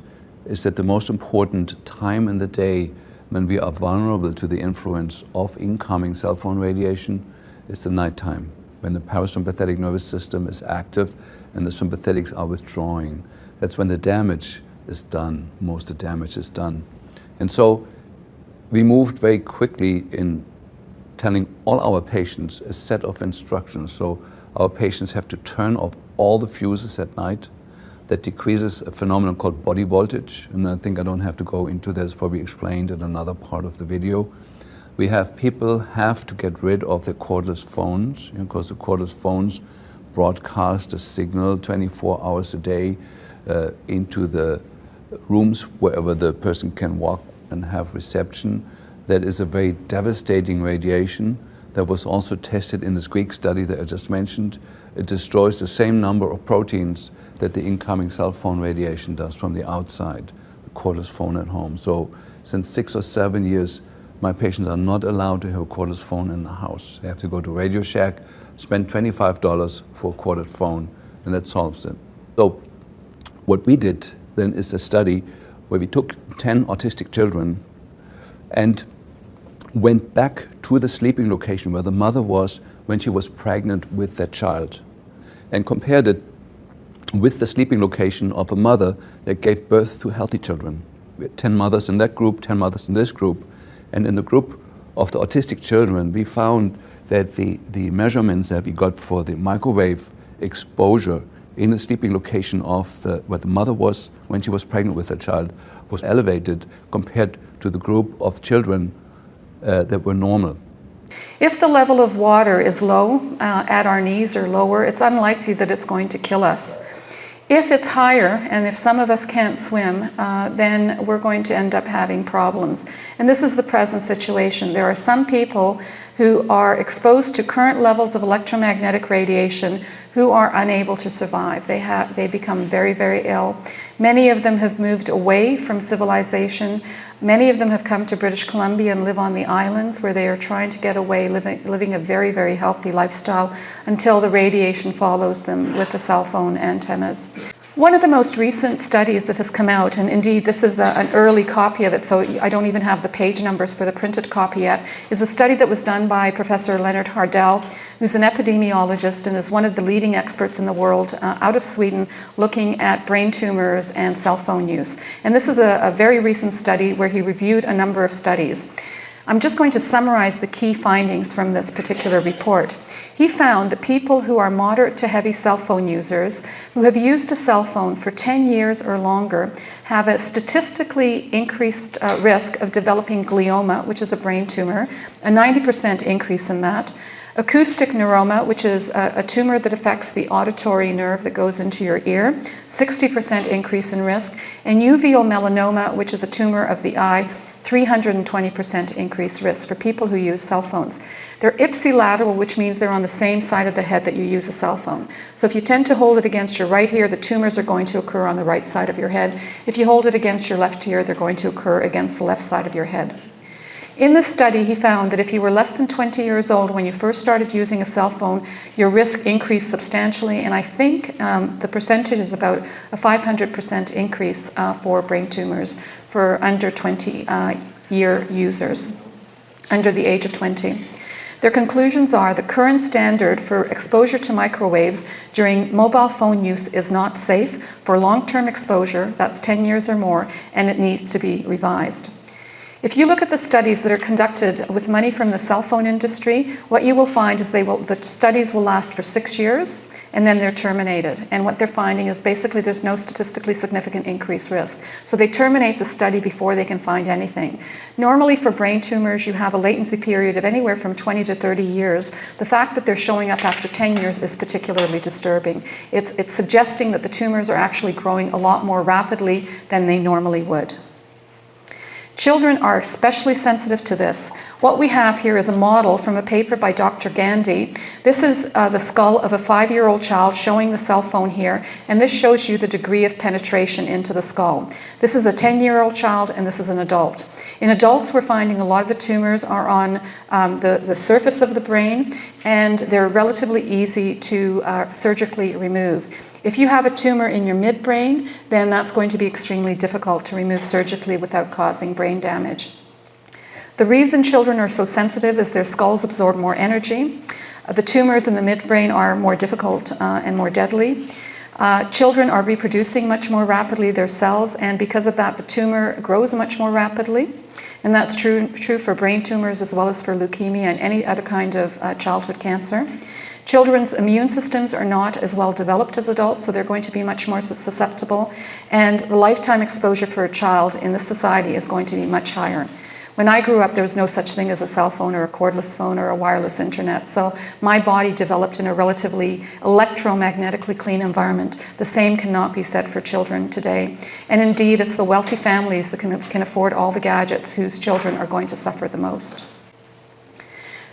is that the most important time in the day when we are vulnerable to the influence of incoming cell phone radiation is the nighttime, when the parasympathetic nervous system is active and the sympathetics are withdrawing. That's when the damage is done, most of the damage is done. And so we moved very quickly in telling all our patients a set of instructions. So our patients have to turn off all the fuses at night. That decreases a phenomenon called body voltage, and I think I don't have to go into this, probably explained in another part of the video. We have people have to get rid of their cordless phones, because the cordless phones broadcast a signal 24 hours a day into the rooms wherever the person can walk and have reception. That is a very devastating radiation that was also tested in this Greek study that I just mentioned. It destroys the same number of proteins that the incoming cell phone radiation does from the outside, the cordless phone at home. So since 6 or 7 years, my patients are not allowed to have a cordless phone in the house. They have to go to Radio Shack, spend $25 for a corded phone, and that solves it. So what we did then is a study where we took 10 autistic children and went back to the sleeping location where the mother was when she was pregnant with that child, and compared it with the sleeping location of a mother that gave birth to healthy children. We had 10 mothers in that group, 10 mothers in this group, and in the group of the autistic children, we found that the measurements that we got for the microwave exposure in the sleeping location of where the mother was when she was pregnant with her child was elevated compared to the group of children that were normal. If the level of water is low, at our knees or lower, it's unlikely that it's going to kill us. If it's higher, and if some of us can't swim, then we're going to end up having problems. And this is the present situation. There are some people who are exposed to current levels of electromagnetic radiation who are unable to survive. They become very, very ill. Many of them have moved away from civilization. Many of them have come to British Columbia and live on the islands where they are trying to get away, living a very, very healthy lifestyle until the radiation follows them with the cell phone antennas. One of the most recent studies that has come out, and indeed this is an early copy of it, so I don't even have the page numbers for the printed copy yet, is a study that was done by Professor Leonard Hardell, who's an epidemiologist and is one of the leading experts in the world out of Sweden, looking at brain tumors and cell phone use. And this is a very recent study where he reviewed a number of studies. I'm just going to summarize the key findings from this particular report. He found that people who are moderate to heavy cell phone users who have used a cell phone for 10 years or longer have a statistically increased risk of developing glioma, which is a brain tumor, a 90% increase in that. Acoustic neuroma, which is a tumor that affects the auditory nerve that goes into your ear, 60% increase in risk. And uveal melanoma, which is a tumor of the eye, 320% increased risk for people who use cell phones. They're ipsilateral, which means they're on the same side of the head that you use a cell phone. So if you tend to hold it against your right ear, the tumors are going to occur on the right side of your head. If you hold it against your left ear, they're going to occur against the left side of your head. In this study, he found that if you were less than 20 years old when you first started using a cell phone, your risk increased substantially, and I think the percentage is about a 500% increase for brain tumors for under 20-year users, under the age of 20. Their conclusions are the current standard for exposure to microwaves during mobile phone use is not safe for long-term exposure, that's 10 years or more, and it needs to be revised. If you look at the studies that are conducted with money from the cell phone industry, what you will find is the studies will last for 6 years and then they're terminated. And what they're finding is basically there's no statistically significant increased risk. So they terminate the study before they can find anything. Normally for brain tumors, you have a latency period of anywhere from 20 to 30 years. The fact that they're showing up after 10 years is particularly disturbing. It's suggesting that the tumors are actually growing a lot more rapidly than they normally would. Children are especially sensitive to this. What we have here is a model from a paper by Dr. Gandhi. This is the skull of a 5-year-old child showing the cell phone here, and this shows you the degree of penetration into the skull. This is a 10-year-old child, and this is an adult. In adults, we're finding a lot of the tumors are on the surface of the brain, and they're relatively easy to surgically remove. If you have a tumor in your midbrain, then that's going to be extremely difficult to remove surgically without causing brain damage. The reason children are so sensitive is their skulls absorb more energy. The tumors in the midbrain are more difficult and more deadly. Children are reproducing much more rapidly their cells, and because of that, the tumor grows much more rapidly. And that's true for brain tumors as well as for leukemia and any other kind of childhood cancer. Children's immune systems are not as well developed as adults, so they're going to be much more susceptible, and the lifetime exposure for a child in this society is going to be much higher. When I grew up, there was no such thing as a cell phone or a cordless phone or a wireless internet, so my body developed in a relatively electromagnetically clean environment. The same cannot be said for children today. And indeed, it's the wealthy families that can afford all the gadgets whose children are going to suffer the most.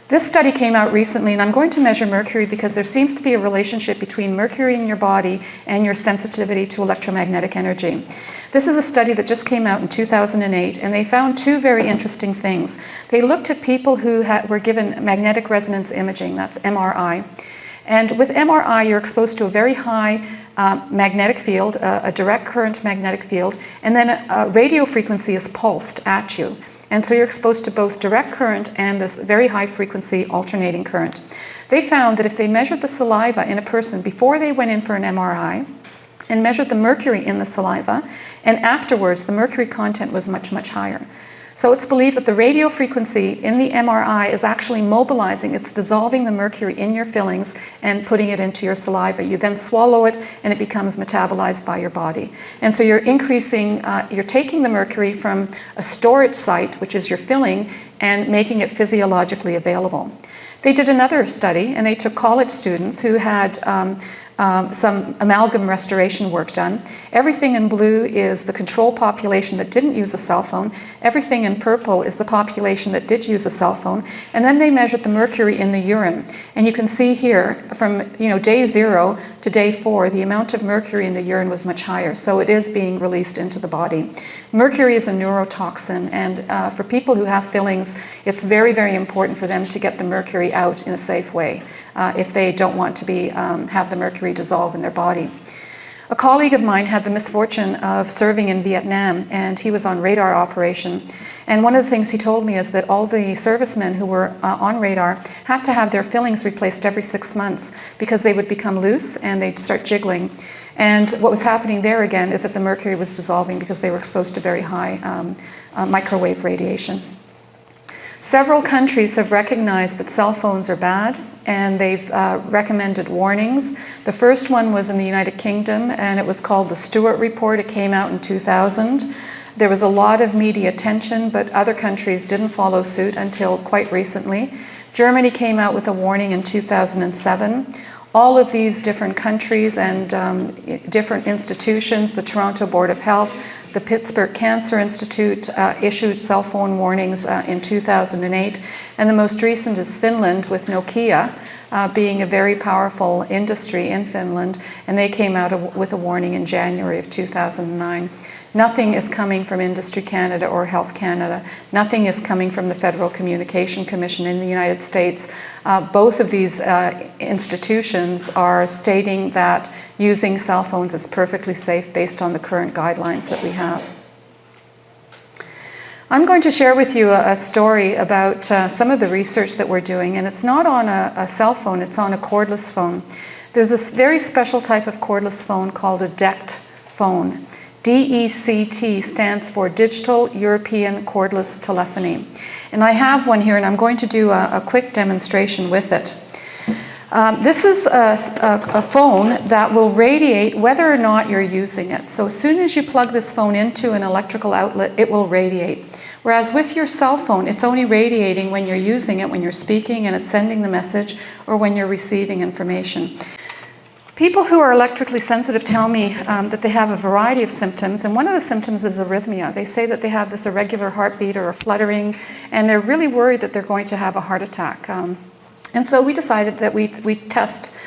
This study came out recently, and I'm going to measure mercury because there seems to be a relationship between mercury in your body and your sensitivity to electromagnetic energy. This is a study that just came out in 2008, and they found two very interesting things. They looked at people who were given magnetic resonance imaging, that's MRI. And with MRI, you're exposed to a very high magnetic field, a direct current magnetic field, and then a radio frequency is pulsed at you. And so you're exposed to both direct current and this very high frequency alternating current. They found that if they measured the saliva in a person before they went in for an MRI and measured the mercury in the saliva, and afterwards the mercury content was much, much higher. So it's believed that the radio frequency in the MRI is actually mobilizing, it's dissolving the mercury in your fillings and putting it into your saliva. You then swallow it and it becomes metabolized by your body. And so you're you're taking the mercury from a storage site, which is your filling, and making it physiologically available. They did another study, and they took college students who had some amalgam restoration work done. Everything in blue is the control population that didn't use a cell phone. Everything in purple is the population that did use a cell phone. And then they measured the mercury in the urine. And you can see here from day 0 to day 4, the amount of mercury in the urine was much higher. So it is being released into the body. Mercury is a neurotoxin, and for people who have fillings, it's very, very important for them to get the mercury out in a safe way if they don't want to have the mercury dissolve in their body. A colleague of mine had the misfortune of serving in Vietnam, and he was on radar operation. And one of the things he told me is that all the servicemen who were on radar had to have their fillings replaced every 6 months because they would become loose and they'd start jiggling. And what was happening there again is that the mercury was dissolving because they were exposed to very high microwave radiation. Several countries have recognized that cell phones are bad, and they've recommended warnings. The first one was in the United Kingdom, and it was called the Stewart Report. It came out in 2000. There was a lot of media attention, but other countries didn't follow suit until quite recently. Germany came out with a warning in 2007. All of these different countries and different institutions, the Toronto Board of Health, the Pittsburgh Cancer Institute issued cell phone warnings in 2008. And the most recent is Finland with Nokia, being a very powerful industry in Finland, and they came out with a warning in January of 2009. Nothing is coming from Industry Canada or Health Canada. Nothing is coming from the Federal Communication Commission in the United States. Both of these institutions are stating that using cell phones is perfectly safe based on the current guidelines that we have. I'm going to share with you a story about some of the research that we're doing, and it's not on a cell phone, it's on a cordless phone. There's this very special type of cordless phone called a DECT phone. DECT stands for Digital European Cordless Telephony. And I have one here, and I'm going to do a quick demonstration with it. This is a phone that will radiate whether or not you're using it. So as soon as you plug this phone into an electrical outlet, it will radiate. Whereas with your cell phone, it's only radiating when you're using it, when you're speaking and it's sending the message, or when you're receiving information. People who are electrically sensitive tell me that they have a variety of symptoms, and one of the symptoms is arrhythmia. They say that they have this irregular heartbeat or a fluttering, and they're really worried that they're going to have a heart attack. And so we decided that we test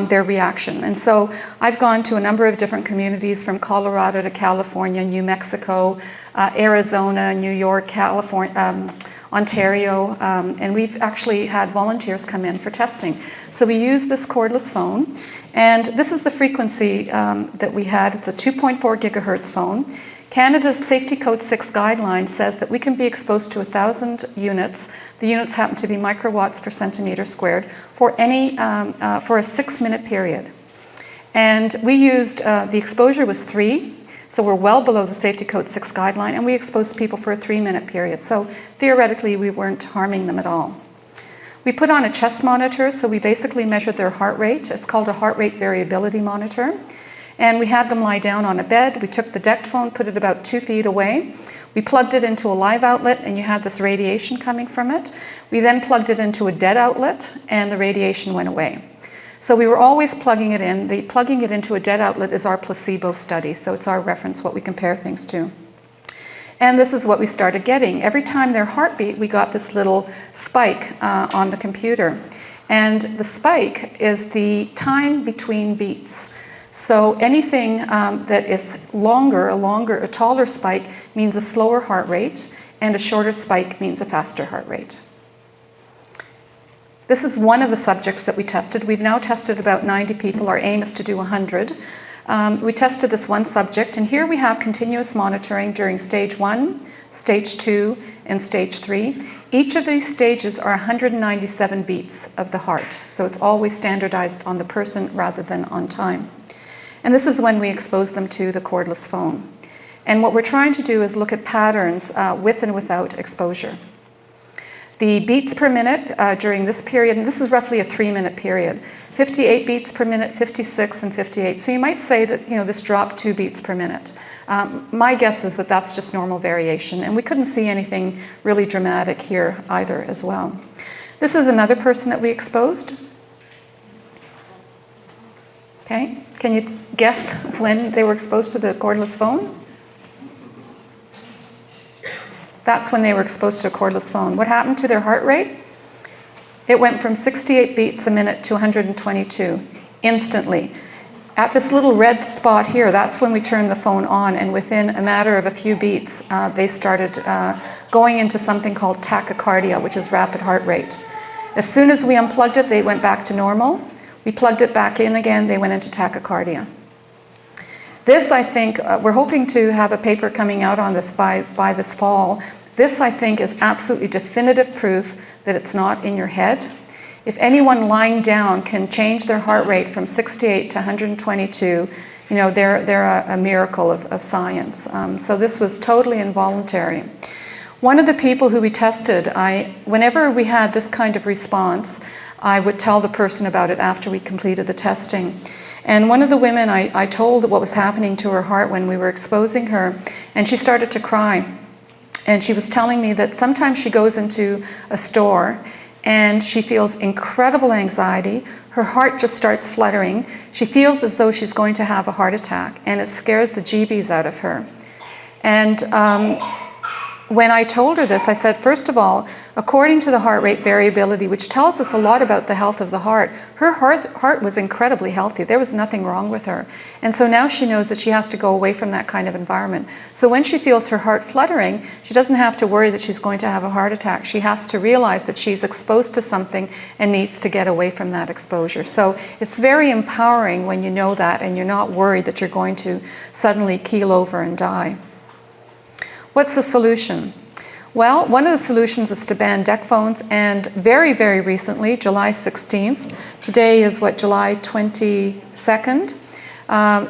their reaction. And so I've gone to a number of different communities from Colorado to California, New Mexico, Arizona, New York, California, Ontario, and we've actually had volunteers come in for testing. So we use this cordless phone, and this is the frequency that we had. It's a 2.4 gigahertz phone. Canada's Safety Code 6 guideline says that we can be exposed to 1,000 units. The units happen to be microwatts per centimeter squared for a 6-minute period. And we used, the exposure was 3, so we're well below the Safety Code 6 guideline, and we exposed people for a 3-minute period. So theoretically, we weren't harming them at all. We put on a chest monitor, so we basically measured their heart rate. It's called a heart rate variability monitor. And we had them lie down on a bed. We took the DECT phone, put it about 2 feet away. We plugged it into a live outlet, and you had this radiation coming from it. We then plugged it into a dead outlet, and the radiation went away. So we were always plugging it in. Plugging it into a dead outlet is our placebo study, so it's our reference, what we compare things to. And this is what we started getting. Every time their heart beat, we got this little spike on the computer. And the spike is the time between beats. So anything that is a taller spike means a slower heart rate, and a shorter spike means a faster heart rate. This is one of the subjects that we tested. We've now tested about 90 people. Our aim is to do 100. We tested this one subject, and here we have continuous monitoring during stage 1, stage 2, and stage 3. Each of these stages are 197 beats of the heart, so it's always standardized on the person rather than on time. And this is when we expose them to the cordless phone. And what we're trying to do is look at patterns with and without exposure. The beats per minute during this period, and this is roughly a 3-minute period, 58 beats per minute, 56, and 58. So you might say that this dropped 2 beats per minute. My guess is that that's just normal variation, and we couldn't see anything really dramatic here either as well. This is another person that we exposed. Okay, can you guess when they were exposed to the cordless phone? That's when they were exposed to a cordless phone. What happened to their heart rate? It went from 68 beats a minute to 122 instantly. At this little red spot here, that's when we turned the phone on, and within a matter of a few beats, they started going into something called tachycardia, which is rapid heart rate. As soon as we unplugged it, they went back to normal. We plugged it back in again, they went into tachycardia. This, I think, we're hoping to have a paper coming out on this by this fall. This, I think, is absolutely definitive proof that it's not in your head. If anyone lying down can change their heart rate from 68 to 122, they're a miracle of science. So this was totally involuntary. One of the people who we tested, whenever we had this kind of response, I would tell the person about it after we completed the testing. And one of the women, I told what was happening to her heart when we were exposing her, and she started to cry. And she was telling me that sometimes she goes into a store and she feels incredible anxiety. Her heart just starts fluttering. She feels as though she's going to have a heart attack, and it scares the jeebies out of her. And when I told her this, I said, first of all, according to the heart rate variability, which tells us a lot about the health of the heart, her heart was incredibly healthy. There was nothing wrong with her. And so now she knows that she has to go away from that kind of environment. So when she feels her heart fluttering, she doesn't have to worry that she's going to have a heart attack. She has to realize that she's exposed to something and needs to get away from that exposure. So it's very empowering when you know that and you're not worried that you're going to suddenly keel over and die. What's the solution? Well, one of the solutions is to ban DECT phones, and very, very recently, July 16th, today is what, July 22nd?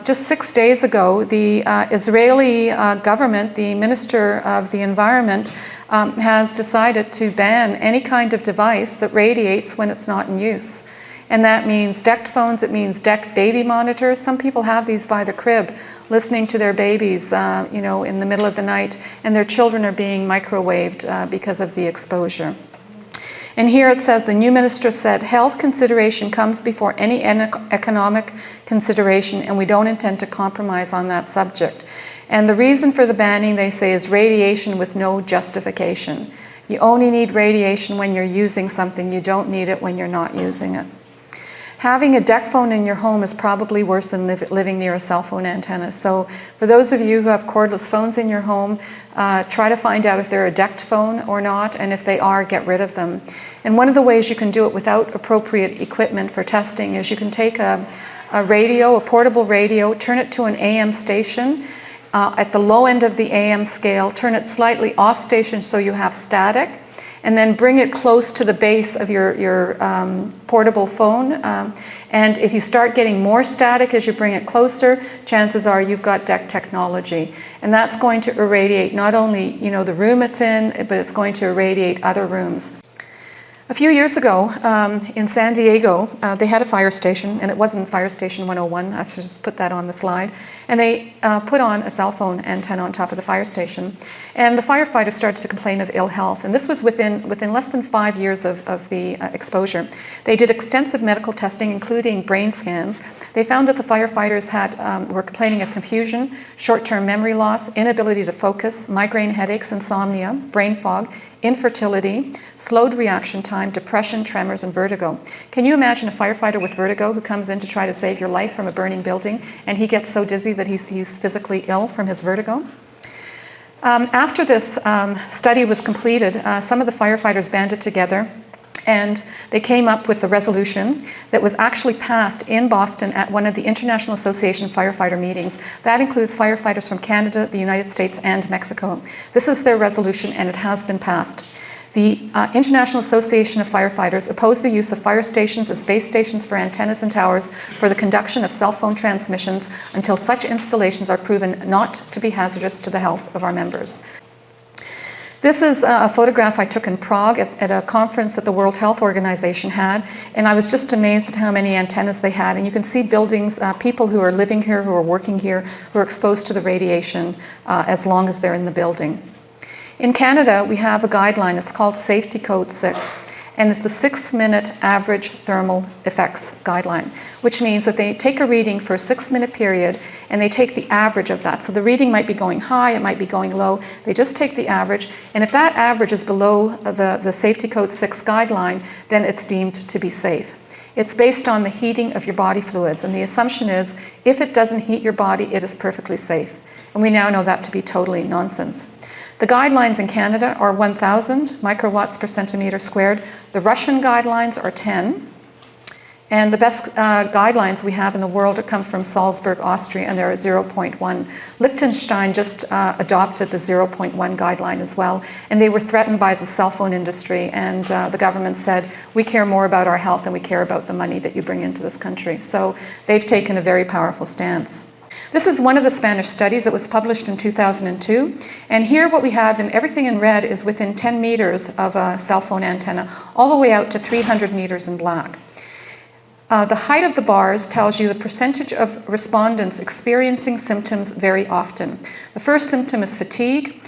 Just 6 days ago, the Israeli government, the Minister of the Environment, has decided to ban any kind of device that radiates when it's not in use. And that means DECT phones, it means DECT baby monitors. Some people have these by the crib, listening to their babies, you know, in the middle of the night, and their children are being microwaved because of the exposure. And here it says, the new minister said, health consideration comes before any economic consideration, and we don't intend to compromise on that subject. And the reason for the banning, they say, is radiation with no justification. You only need radiation when you're using something. You don't need it when you're not using it. Having a DECT phone in your home is probably worse than living near a cell phone antenna. So for those of you who have cordless phones in your home, try to find out if they're a DECT phone or not, and if they are, get rid of them. And one of the ways you can do it without appropriate equipment for testing is you can take a radio, a portable radio, turn it to an AM station. At the low end of the AM scale, turn it slightly off station so you have static, and then bring it close to the base of your portable phone. And if you start getting more static as you bring it closer, chances are you've got DECT technology. And that's going to irradiate not only, you know, the room it's in, but it's going to irradiate other rooms. A few years ago in San Diego, they had a fire station, and it wasn't Fire Station 101, I should just put that on the slide. And they put on a cell phone antenna on top of the fire station. And the firefighters started to complain of ill health. And this was within less than 5 years of the exposure. They did extensive medical testing, including brain scans. They found that the firefighters were complaining of confusion, short-term memory loss, inability to focus, migraine headaches, insomnia, brain fog, infertility, slowed reaction time, depression, tremors, and vertigo. Can you imagine a firefighter with vertigo who comes in to try to save your life from a burning building, and he gets so dizzy that he's physically ill from his vertigo? After this study was completed, some of the firefighters banded together, and they came up with a resolution that was actually passed in Boston at one of the International Association firefighter meetings. That includes firefighters from Canada, the United States, and Mexico. This is their resolution, and it has been passed. The International Association of Firefighters opposed the use of fire stations as base stations for antennas and towers for the conduction of cell phone transmissions until such installations are proven not to be hazardous to the health of our members. This is a photograph I took in Prague at a conference that the World Health Organization had, and I was just amazed at how many antennas they had. And you can see buildings, people who are living here, who are working here, who are exposed to the radiation as long as they're in the building. In Canada, we have a guideline. It's called Safety Code 6, and it's the 6-minute average thermal effects guideline, which means that they take a reading for a 6-minute period, and they take the average of that. So the reading might be going high, it might be going low. They just take the average, and if that average is below the Safety Code 6 guideline, then it's deemed to be safe. It's based on the heating of your body fluids, and the assumption is if it doesn't heat your body, it is perfectly safe. And we now know that to be totally nonsense. The guidelines in Canada are 1,000 microwatts per centimeter squared. The Russian guidelines are 10. And the best guidelines we have in the world come from Salzburg, Austria, and they're 0.1. Liechtenstein just adopted the 0.1 guideline as well, and they were threatened by the cell phone industry, and the government said, we care more about our health than we care about the money that you bring into this country. So they've taken a very powerful stance. This is one of the Spanish studies that was published in 2002, and here what we have, and everything in red, is within 10 meters of a cell phone antenna, all the way out to 300 meters in black. The height of the bars tells you the percentage of respondents experiencing symptoms very often. The first symptom is fatigue.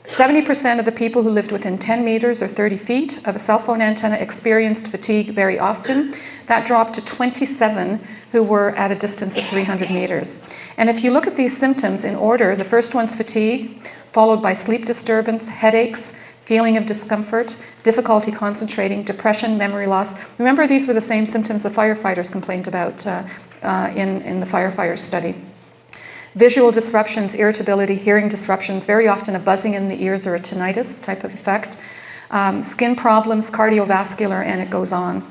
70% of the people who lived within 10 meters or 30 feet of a cell phone antenna experienced fatigue very often. That dropped to 27 who were at a distance of 300 meters. And if you look at these symptoms in order, the first one's fatigue, followed by sleep disturbance, headaches, feeling of discomfort, difficulty concentrating, depression, memory loss. Remember, these were the same symptoms the firefighters complained about in the firefighters study. Visual disruptions, irritability, hearing disruptions, very often a buzzing in the ears or a tinnitus type of effect. Skin problems, cardiovascular, and it goes on.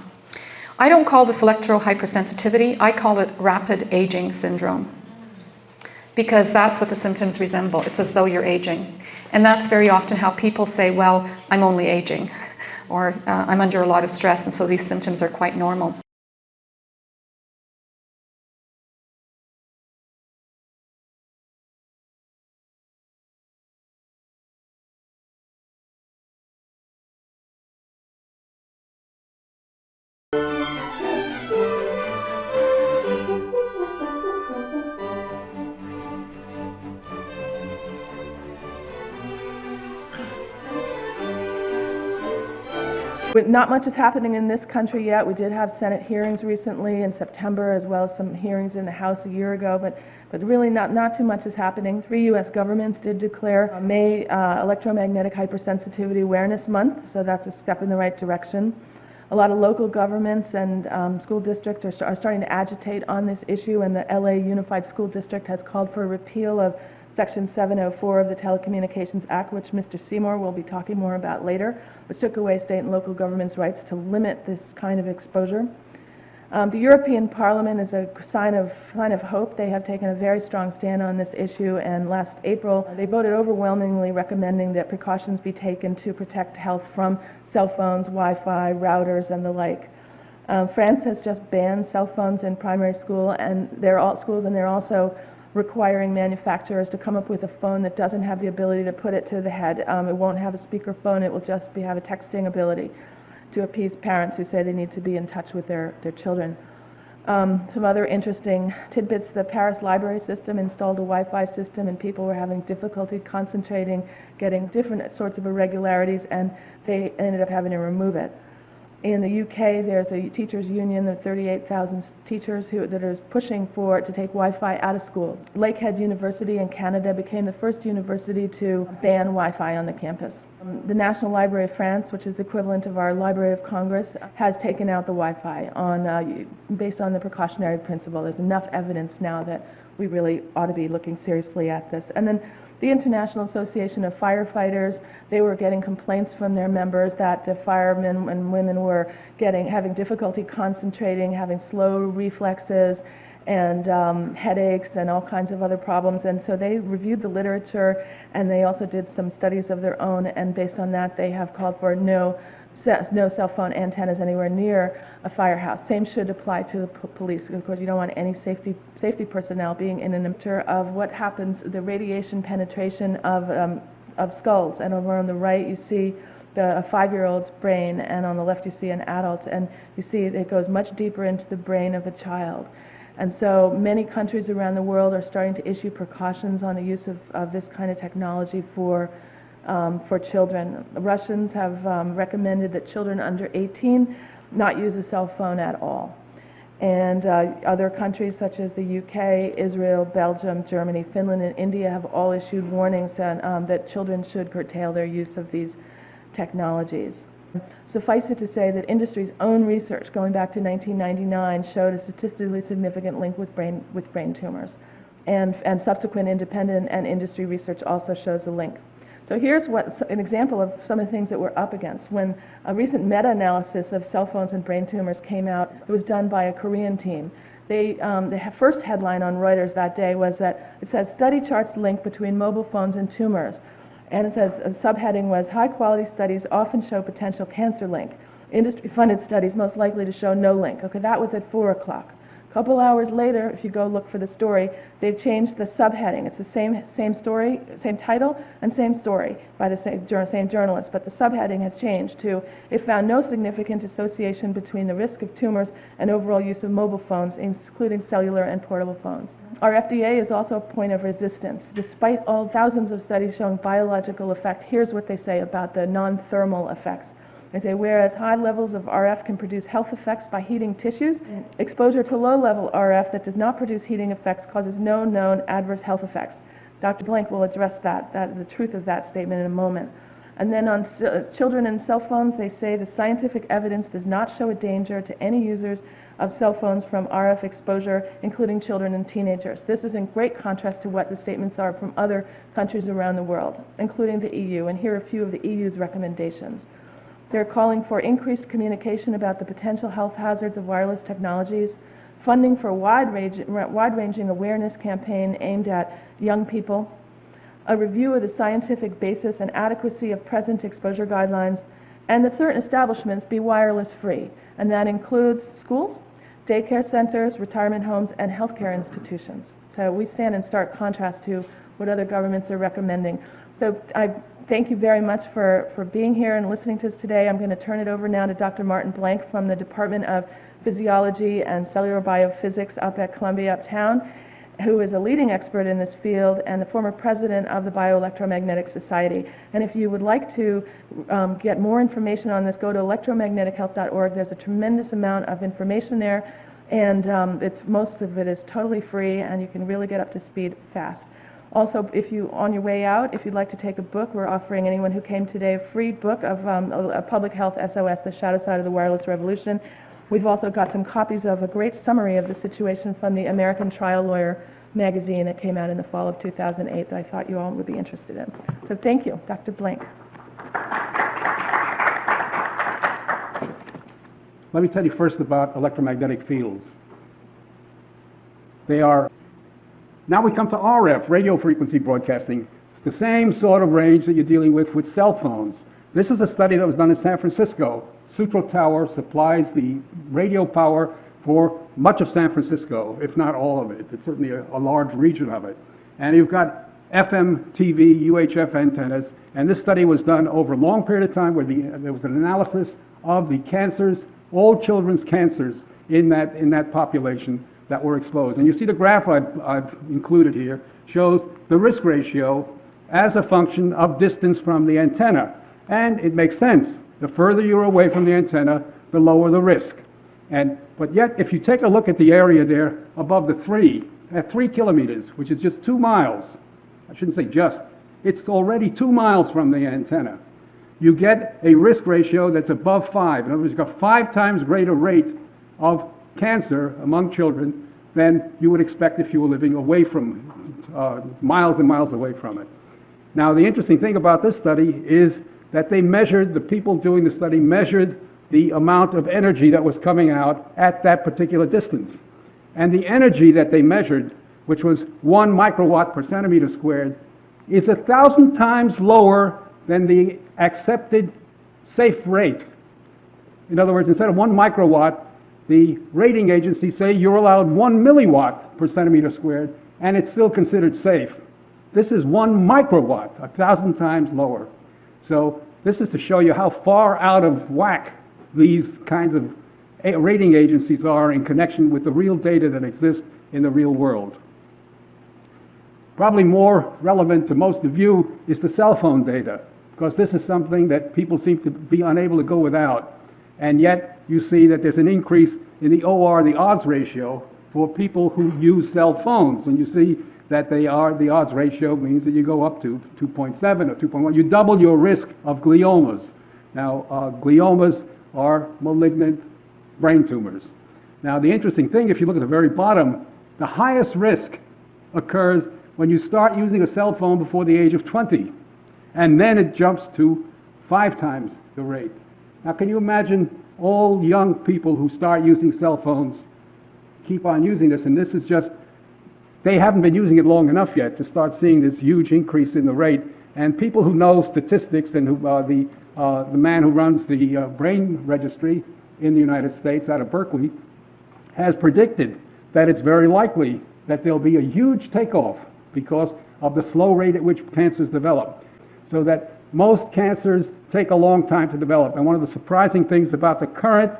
I don't call this electrohypersensitivity, I call it rapid aging syndrome, because that's what the symptoms resemble. It's as though you're aging. And that's very often how people say, well, I'm only aging, or I'm under a lot of stress, and so these symptoms are quite normal. Not much is happening in this country yet. We did have Senate hearings recently in September, as well as some hearings in the House a year ago, but really not too much is happening. 3 U.S. governments did declare May Electromagnetic Hypersensitivity Awareness Month, so that's a step in the right direction. A lot of local governments and school districts are starting to agitate on this issue, and the LA Unified School District has called for a repeal of Section 704 of the Telecommunications Act, which Mr. Seymour will be talking more about later, which took away state and local governments' rights to limit this kind of exposure. The European Parliament is a sign of hope. They have taken a very strong stand on this issue, and last April they voted overwhelmingly recommending that precautions be taken to protect health from cell phones, Wi-Fi, routers, and the like. France has just banned cell phones in primary school, and they're also requiring manufacturers to come up with a phone that doesn't have the ability to put it to the head. It won't have a speakerphone, it will just have a texting ability to appease parents who say they need to be in touch with their children. Some other interesting tidbits: the Paris library system installed a Wi-Fi system, and people were having difficulty concentrating, getting different sorts of irregularities, and they ended up having to remove it. In the UK, there's a teachers' union of 38,000 teachers that are pushing to take Wi-Fi out of schools. Lakehead University in Canada became the first university to ban Wi-Fi on the campus. The National Library of France, which is equivalent of our Library of Congress, has taken out the Wi-Fi based on the precautionary principle. There's enough evidence now that we really ought to be looking seriously at this. And then the International Association of Firefighters, they were getting complaints from their members that the firemen and women were having difficulty concentrating, having slow reflexes, and headaches and all kinds of other problems. And so they reviewed the literature, and they also did some studies of their own, and based on that they have called for no cell phone antennas anywhere near a firehouse. Same should apply to the police. Of course, you don't want any safety personnel being in an picture of what happens, the radiation penetration of skulls. And over on the right you see a 5-year-old's brain, and on the left you see an adult, and you see it goes much deeper into the brain of a child. And so many countries around the world are starting to issue precautions on the use of this kind of technology for children. The Russians have recommended that children under 18 not use a cell phone at all. And other countries such as the UK, Israel, Belgium, Germany, Finland, and India have all issued warnings that children should curtail their use of these technologies. Suffice it to say that industry's own research going back to 1999 showed a statistically significant link with brain tumors. And subsequent independent and industry research also shows a link. So here's an example of some of the things that we're up against. When a recent meta-analysis of cell phones and brain tumors came out, it was done by a Korean team. The first headline on Reuters that day was that it says, "Study charts link between mobile phones and tumors." And it says, a subheading was, "High-quality studies often show potential cancer link. Industry-funded studies most likely to show no link." Okay, that was at 4 o'clock. A couple hours later, if you go look for the story, they've changed the subheading. It's the same story, same title, and same story by the same journalist, but the subheading has changed to, "It found no significant association between the risk of tumors and overall use of mobile phones, including cellular and portable phones." Our FDA is also a point of resistance. Despite all thousands of studies showing biological effect, here's what they say about the non-thermal effects. They say, whereas high levels of RF can produce health effects by heating tissues, exposure to low-level RF that does not produce heating effects causes no known adverse health effects. Dr. Blank will address the truth of that statement in a moment. And then on children and cell phones, they say the scientific evidence does not show a danger to any users of cell phones from RF exposure, including children and teenagers. This is in great contrast to what the statements are from other countries around the world, including the EU, and here are a few of the EU's recommendations. They're calling for increased communication about the potential health hazards of wireless technologies, funding for a wide-ranging awareness campaign aimed at young people, a review of the scientific basis and adequacy of present exposure guidelines, and that certain establishments be wireless free, and that includes schools, daycare centers, retirement homes, and healthcare institutions. So we stand in stark contrast to what other governments are recommending. So I thank you very much for being here and listening to us today. I'm going to turn it over now to Dr. Martin Blank from the Department of Physiology and Cellular Biophysics up at Columbia Uptown, who is a leading expert in this field and the former president of the Bioelectromagnetic Society. And if you would like to get more information on this, go to electromagnetichealth.org. There's a tremendous amount of information there, and most of it is totally free, and you can really get up to speed fast. Also, on your way out, if you'd like to take a book, we're offering anyone who came today a free book of a Public Health SOS, The Shadow Side of the Wireless Revolution. We've also got some copies of a great summary of the situation from the American Trial Lawyer magazine that came out in the fall of 2008 that I thought you all would be interested in. So thank you. Dr. Blank. Let me tell you first about electromagnetic fields. Now we come to RF, radio frequency broadcasting. It's the same sort of range that you're dealing with cell phones. This is a study that was done in San Francisco. Sutro Tower supplies the radio power for much of San Francisco, if not all of it. It's certainly a large region of it. And you've got FM, TV, UHF antennas, and this study was done over a long period of time where there was an analysis of the cancers, all children's cancers in that population that were exposed. And you see the graph I've included here shows the risk ratio as a function of distance from the antenna. And it makes sense. The further you're away from the antenna, the lower the risk. But yet, if you take a look at the area there above at 3 kilometers, which is just 2 miles, I shouldn't say just, it's already 2 miles from the antenna, you get a risk ratio that's above 5. In other words, you've got 5 times greater rate of cancer among children than you would expect if you were living away from, miles and miles away from it. Now, the interesting thing about this study is that the people doing the study measured the amount of energy that was coming out at that particular distance. And the energy that they measured, which was 1 microwatt per centimeter squared, is 1,000 times lower than the accepted safe rate. In other words, instead of 1 microwatt, the rating agencies say you're allowed 1 milliwatt per centimeter squared, and it's still considered safe. This is 1 microwatt, 1,000 times lower. So this is to show you how far out of whack these kinds of rating agencies are in connection with the real data that exists in the real world. Probably more relevant to most of you is the cell phone data, because this is something that people seem to be unable to go without. And yet you see that there's an increase in the OR, the odds ratio, for people who use cell phones. And you see that the odds ratio means that you go up to 2.7 or 2.1. You double your risk of gliomas. Now, gliomas are malignant brain tumors. Now, the interesting thing, if you look at the very bottom, the highest risk occurs when you start using a cell phone before the age of 20. And then it jumps to 5 times the rate. Now, can you imagine all young people who start using cell phones keep on using this? And this is just, they haven't been using it long enough yet to start seeing this huge increase in the rate. And people who know statistics, and who, the man who runs the brain registry in the United States out of Berkeley has predicted that it's very likely that there'll be a huge takeoff because of the slow rate at which cancers develop. So that most cancers take a long time to develop. And one of the surprising things about the current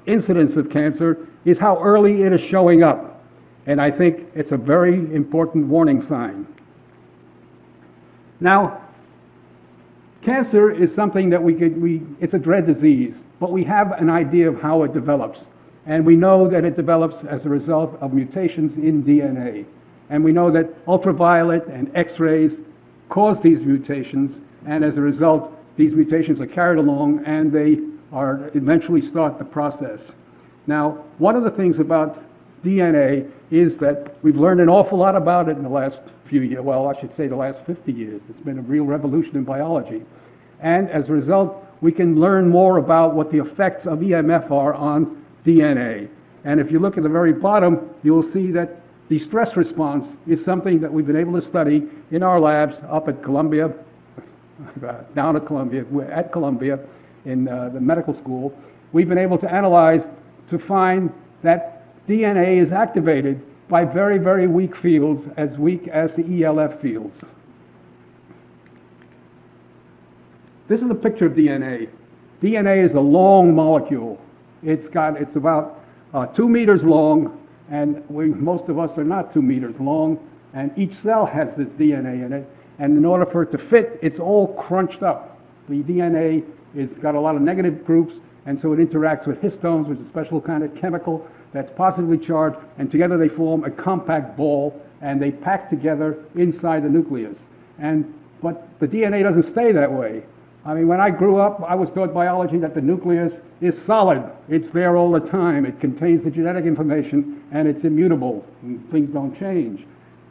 incidence of cancer is how early it is showing up. And I think it's a very important warning sign. Now, cancer is something that it's a dread disease, but we have an idea of how it develops. And we know that it develops as a result of mutations in DNA. And we know that ultraviolet and X-rays cause these mutations, and as a result, these mutations are carried along and they are eventually start the process. Now, one of the things about DNA is that we've learned an awful lot about it in the last few years, well, I should say the last 50 years. It's been a real revolution in biology. And as a result, we can learn more about what the effects of EMF are on DNA. And if you look at the very bottom, you'll see that the stress response is something that we've been able to study in our labs up at Columbia, down at Columbia, at Columbia in the medical school. We've been able to analyze to find that DNA is activated by very, very weak fields, as weak as the ELF fields. This is a picture of DNA. DNA is a long molecule. It's about 2 meters long, and most of us are not 2 meters long, and each cell has this DNA in it, and in order for it to fit, it's all crunched up. The DNA has got a lot of negative groups, and so it interacts with histones, which is a special kind of chemical that's positively charged, and together they form a compact ball, and they pack together inside the nucleus. But the DNA doesn't stay that way. I mean, when I grew up, I was taught biology that the nucleus is solid. It's there all the time. It contains the genetic information, and it's immutable. And things don't change.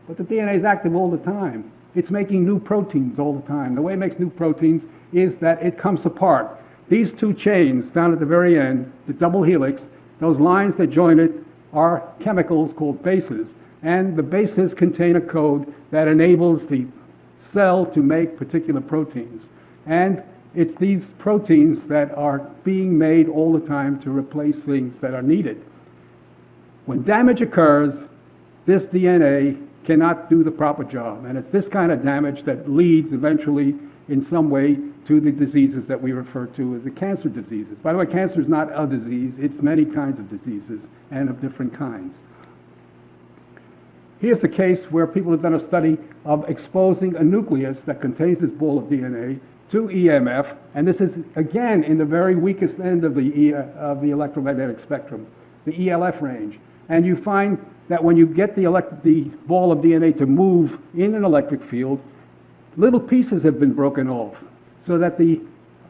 But the DNA is active all the time. It's making new proteins all the time. The way it makes new proteins is that it comes apart. These two chains down at the very end, the double helix, those lines that join it are chemicals called bases. And the bases contain a code that enables the cell to make particular proteins. And it's these proteins that are being made all the time to replace things that are needed. When damage occurs, this DNA cannot do the proper job. And it's this kind of damage that leads eventually in some way to the diseases that we refer to as the cancer diseases. By the way, cancer is not a disease. It's many kinds of diseases and of different kinds. Here's a case where people have done a study of exposing a nucleus that contains this ball of DNA to EMF, and this is again in the very weakest end of the electromagnetic spectrum, the ELF range. And you find that when you get the ball of DNA to move in an electric field, little pieces have been broken off, so that the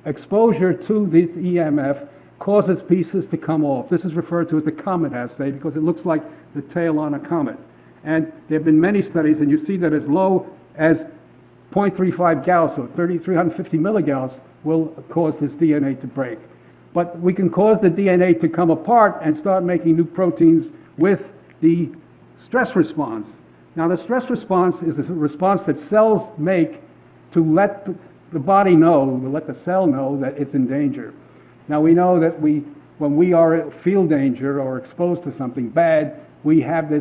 exposure to the EMF causes pieces to come off. This is referred to as the comet assay because it looks like the tail on a comet. And there have been many studies, and you see that as low as 0.35 Gauss or 350 milligauss will cause this DNA to break. But we can cause the DNA to come apart and start making new proteins with the stress response. Now, the stress response is a response that cells make to let the body know, to let the cell know that it's in danger. Now, we know that when we feel danger or exposed to something bad, we have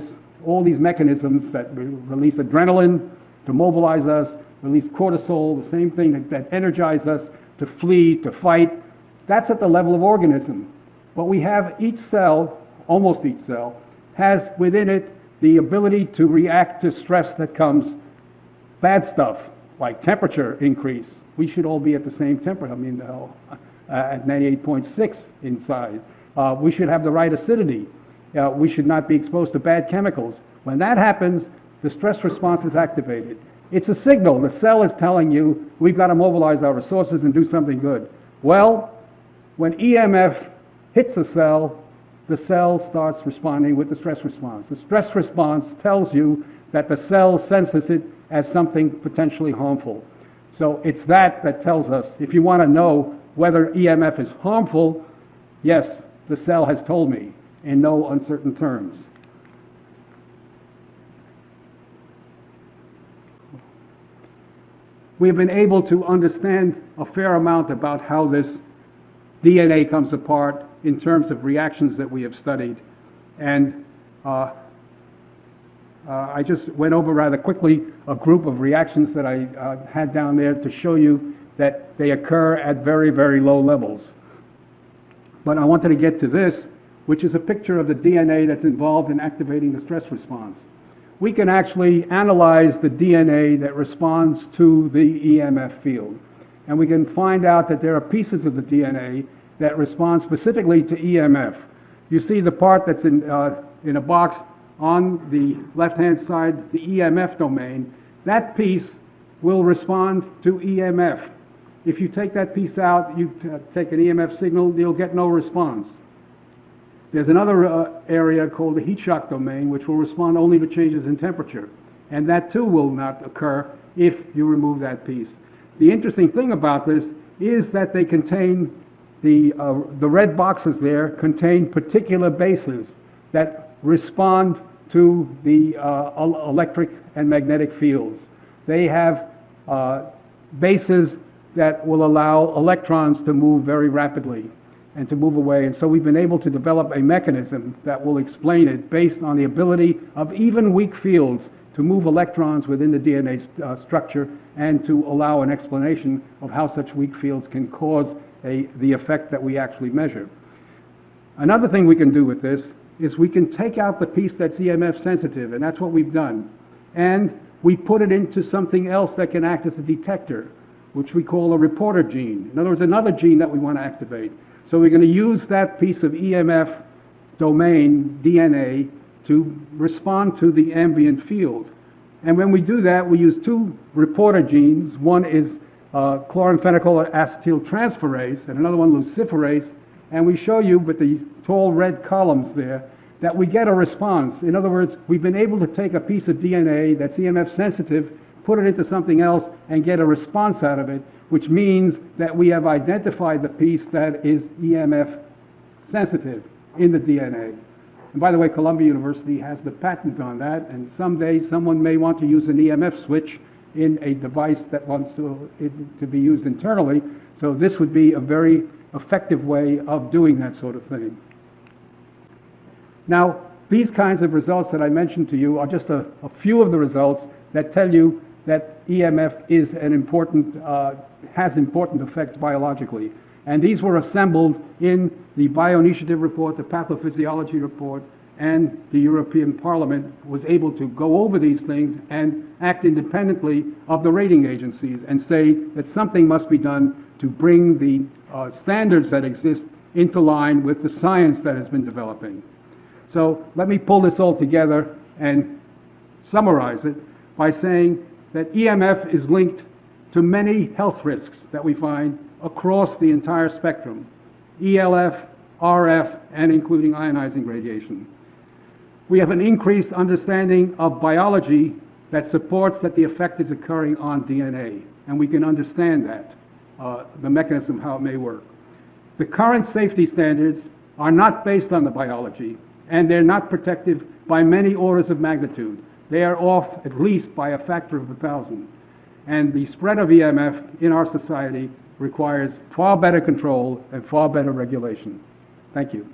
all these mechanisms that release adrenaline to mobilize us, release cortisol, the same thing that energize us to flee, to fight. That's at the level of organism. But we have each cell, almost each cell, has within it the ability to react to stress that comes, bad stuff, like temperature increase. We should all be at the same temperature, at 98.6 inside. We should have the right acidity. We should not be exposed to bad chemicals. When that happens, the stress response is activated. It's a signal. The cell is telling you, we've got to mobilize our resources and do something good. Well, when EMF hits the cell starts responding with the stress response. The stress response tells you that the cell senses it as something potentially harmful. So it's that tells us, if you want to know whether EMF is harmful, yes, the cell has told me in no uncertain terms. We've been able to understand a fair amount about how this DNA comes apart in terms of reactions that we have studied. And I just went over rather quickly a group of reactions that I had down there to show you that they occur at very, very low levels. But I wanted to get to this, which is a picture of the DNA that's involved in activating the stress response. We can actually analyze the DNA that responds to the EMF field. And we can find out that there are pieces of the DNA that respond specifically to EMF. You see the part that's in a box on the left-hand side, the EMF domain, that piece will respond to EMF. If you take that piece out, you take an EMF signal, you'll get no response. There's another area called the heat shock domain, which will respond only to changes in temperature. And that too will not occur if you remove that piece. The interesting thing about this is that they contain, the red boxes there contain particular bases that respond to the electric and magnetic fields. They have bases that will allow electrons to move very rapidly and to move away. And so we've been able to develop a mechanism that will explain it based on the ability of even weak fields to move electrons within the DNA structure and to allow an explanation of how such weak fields can cause the effect that we actually measure. Another thing we can do with this is we can take out the piece that's EMF sensitive, and that's what we've done. And we put it into something else that can act as a detector, which we call a reporter gene. In other words, another gene that we want to activate. So we're going to use that piece of EMF domain, DNA, to respond to the ambient field. And when we do that, we use two reporter genes. One is chloramphenicol acetyltransferase, and another one luciferase. And we show you with the tall red columns there that we get a response. In other words, we've been able to take a piece of DNA that's EMF sensitive, put it into something else, and get a response out of it, which means that we have identified the piece that is EMF sensitive in the DNA. And by the way, Columbia University has the patent on that, and someday someone may want to use an EMF switch in a device that wants to be used internally. So this would be a very effective way of doing that sort of thing. Now, these kinds of results that I mentioned to you are just a few of the results that tell you that EMF is an important, has important effects biologically. And these were assembled in the Bioinitiative report, the pathophysiology report, and the European Parliament was able to go over these things and act independently of the rating agencies and say that something must be done to bring the standards that exist into line with the science that has been developing. So let me pull this all together and summarize it by saying that EMF is linked to many health risks that we find across the entire spectrum: ELF, RF, and including ionizing radiation. We have an increased understanding of biology that supports that the effect is occurring on DNA, and we can understand that, the mechanism, how it may work. The current safety standards are not based on the biology, and they're not protective by many orders of magnitude. They are off at least by a factor of 1,000. And the spread of EMF in our society requires far better control and far better regulation. Thank you.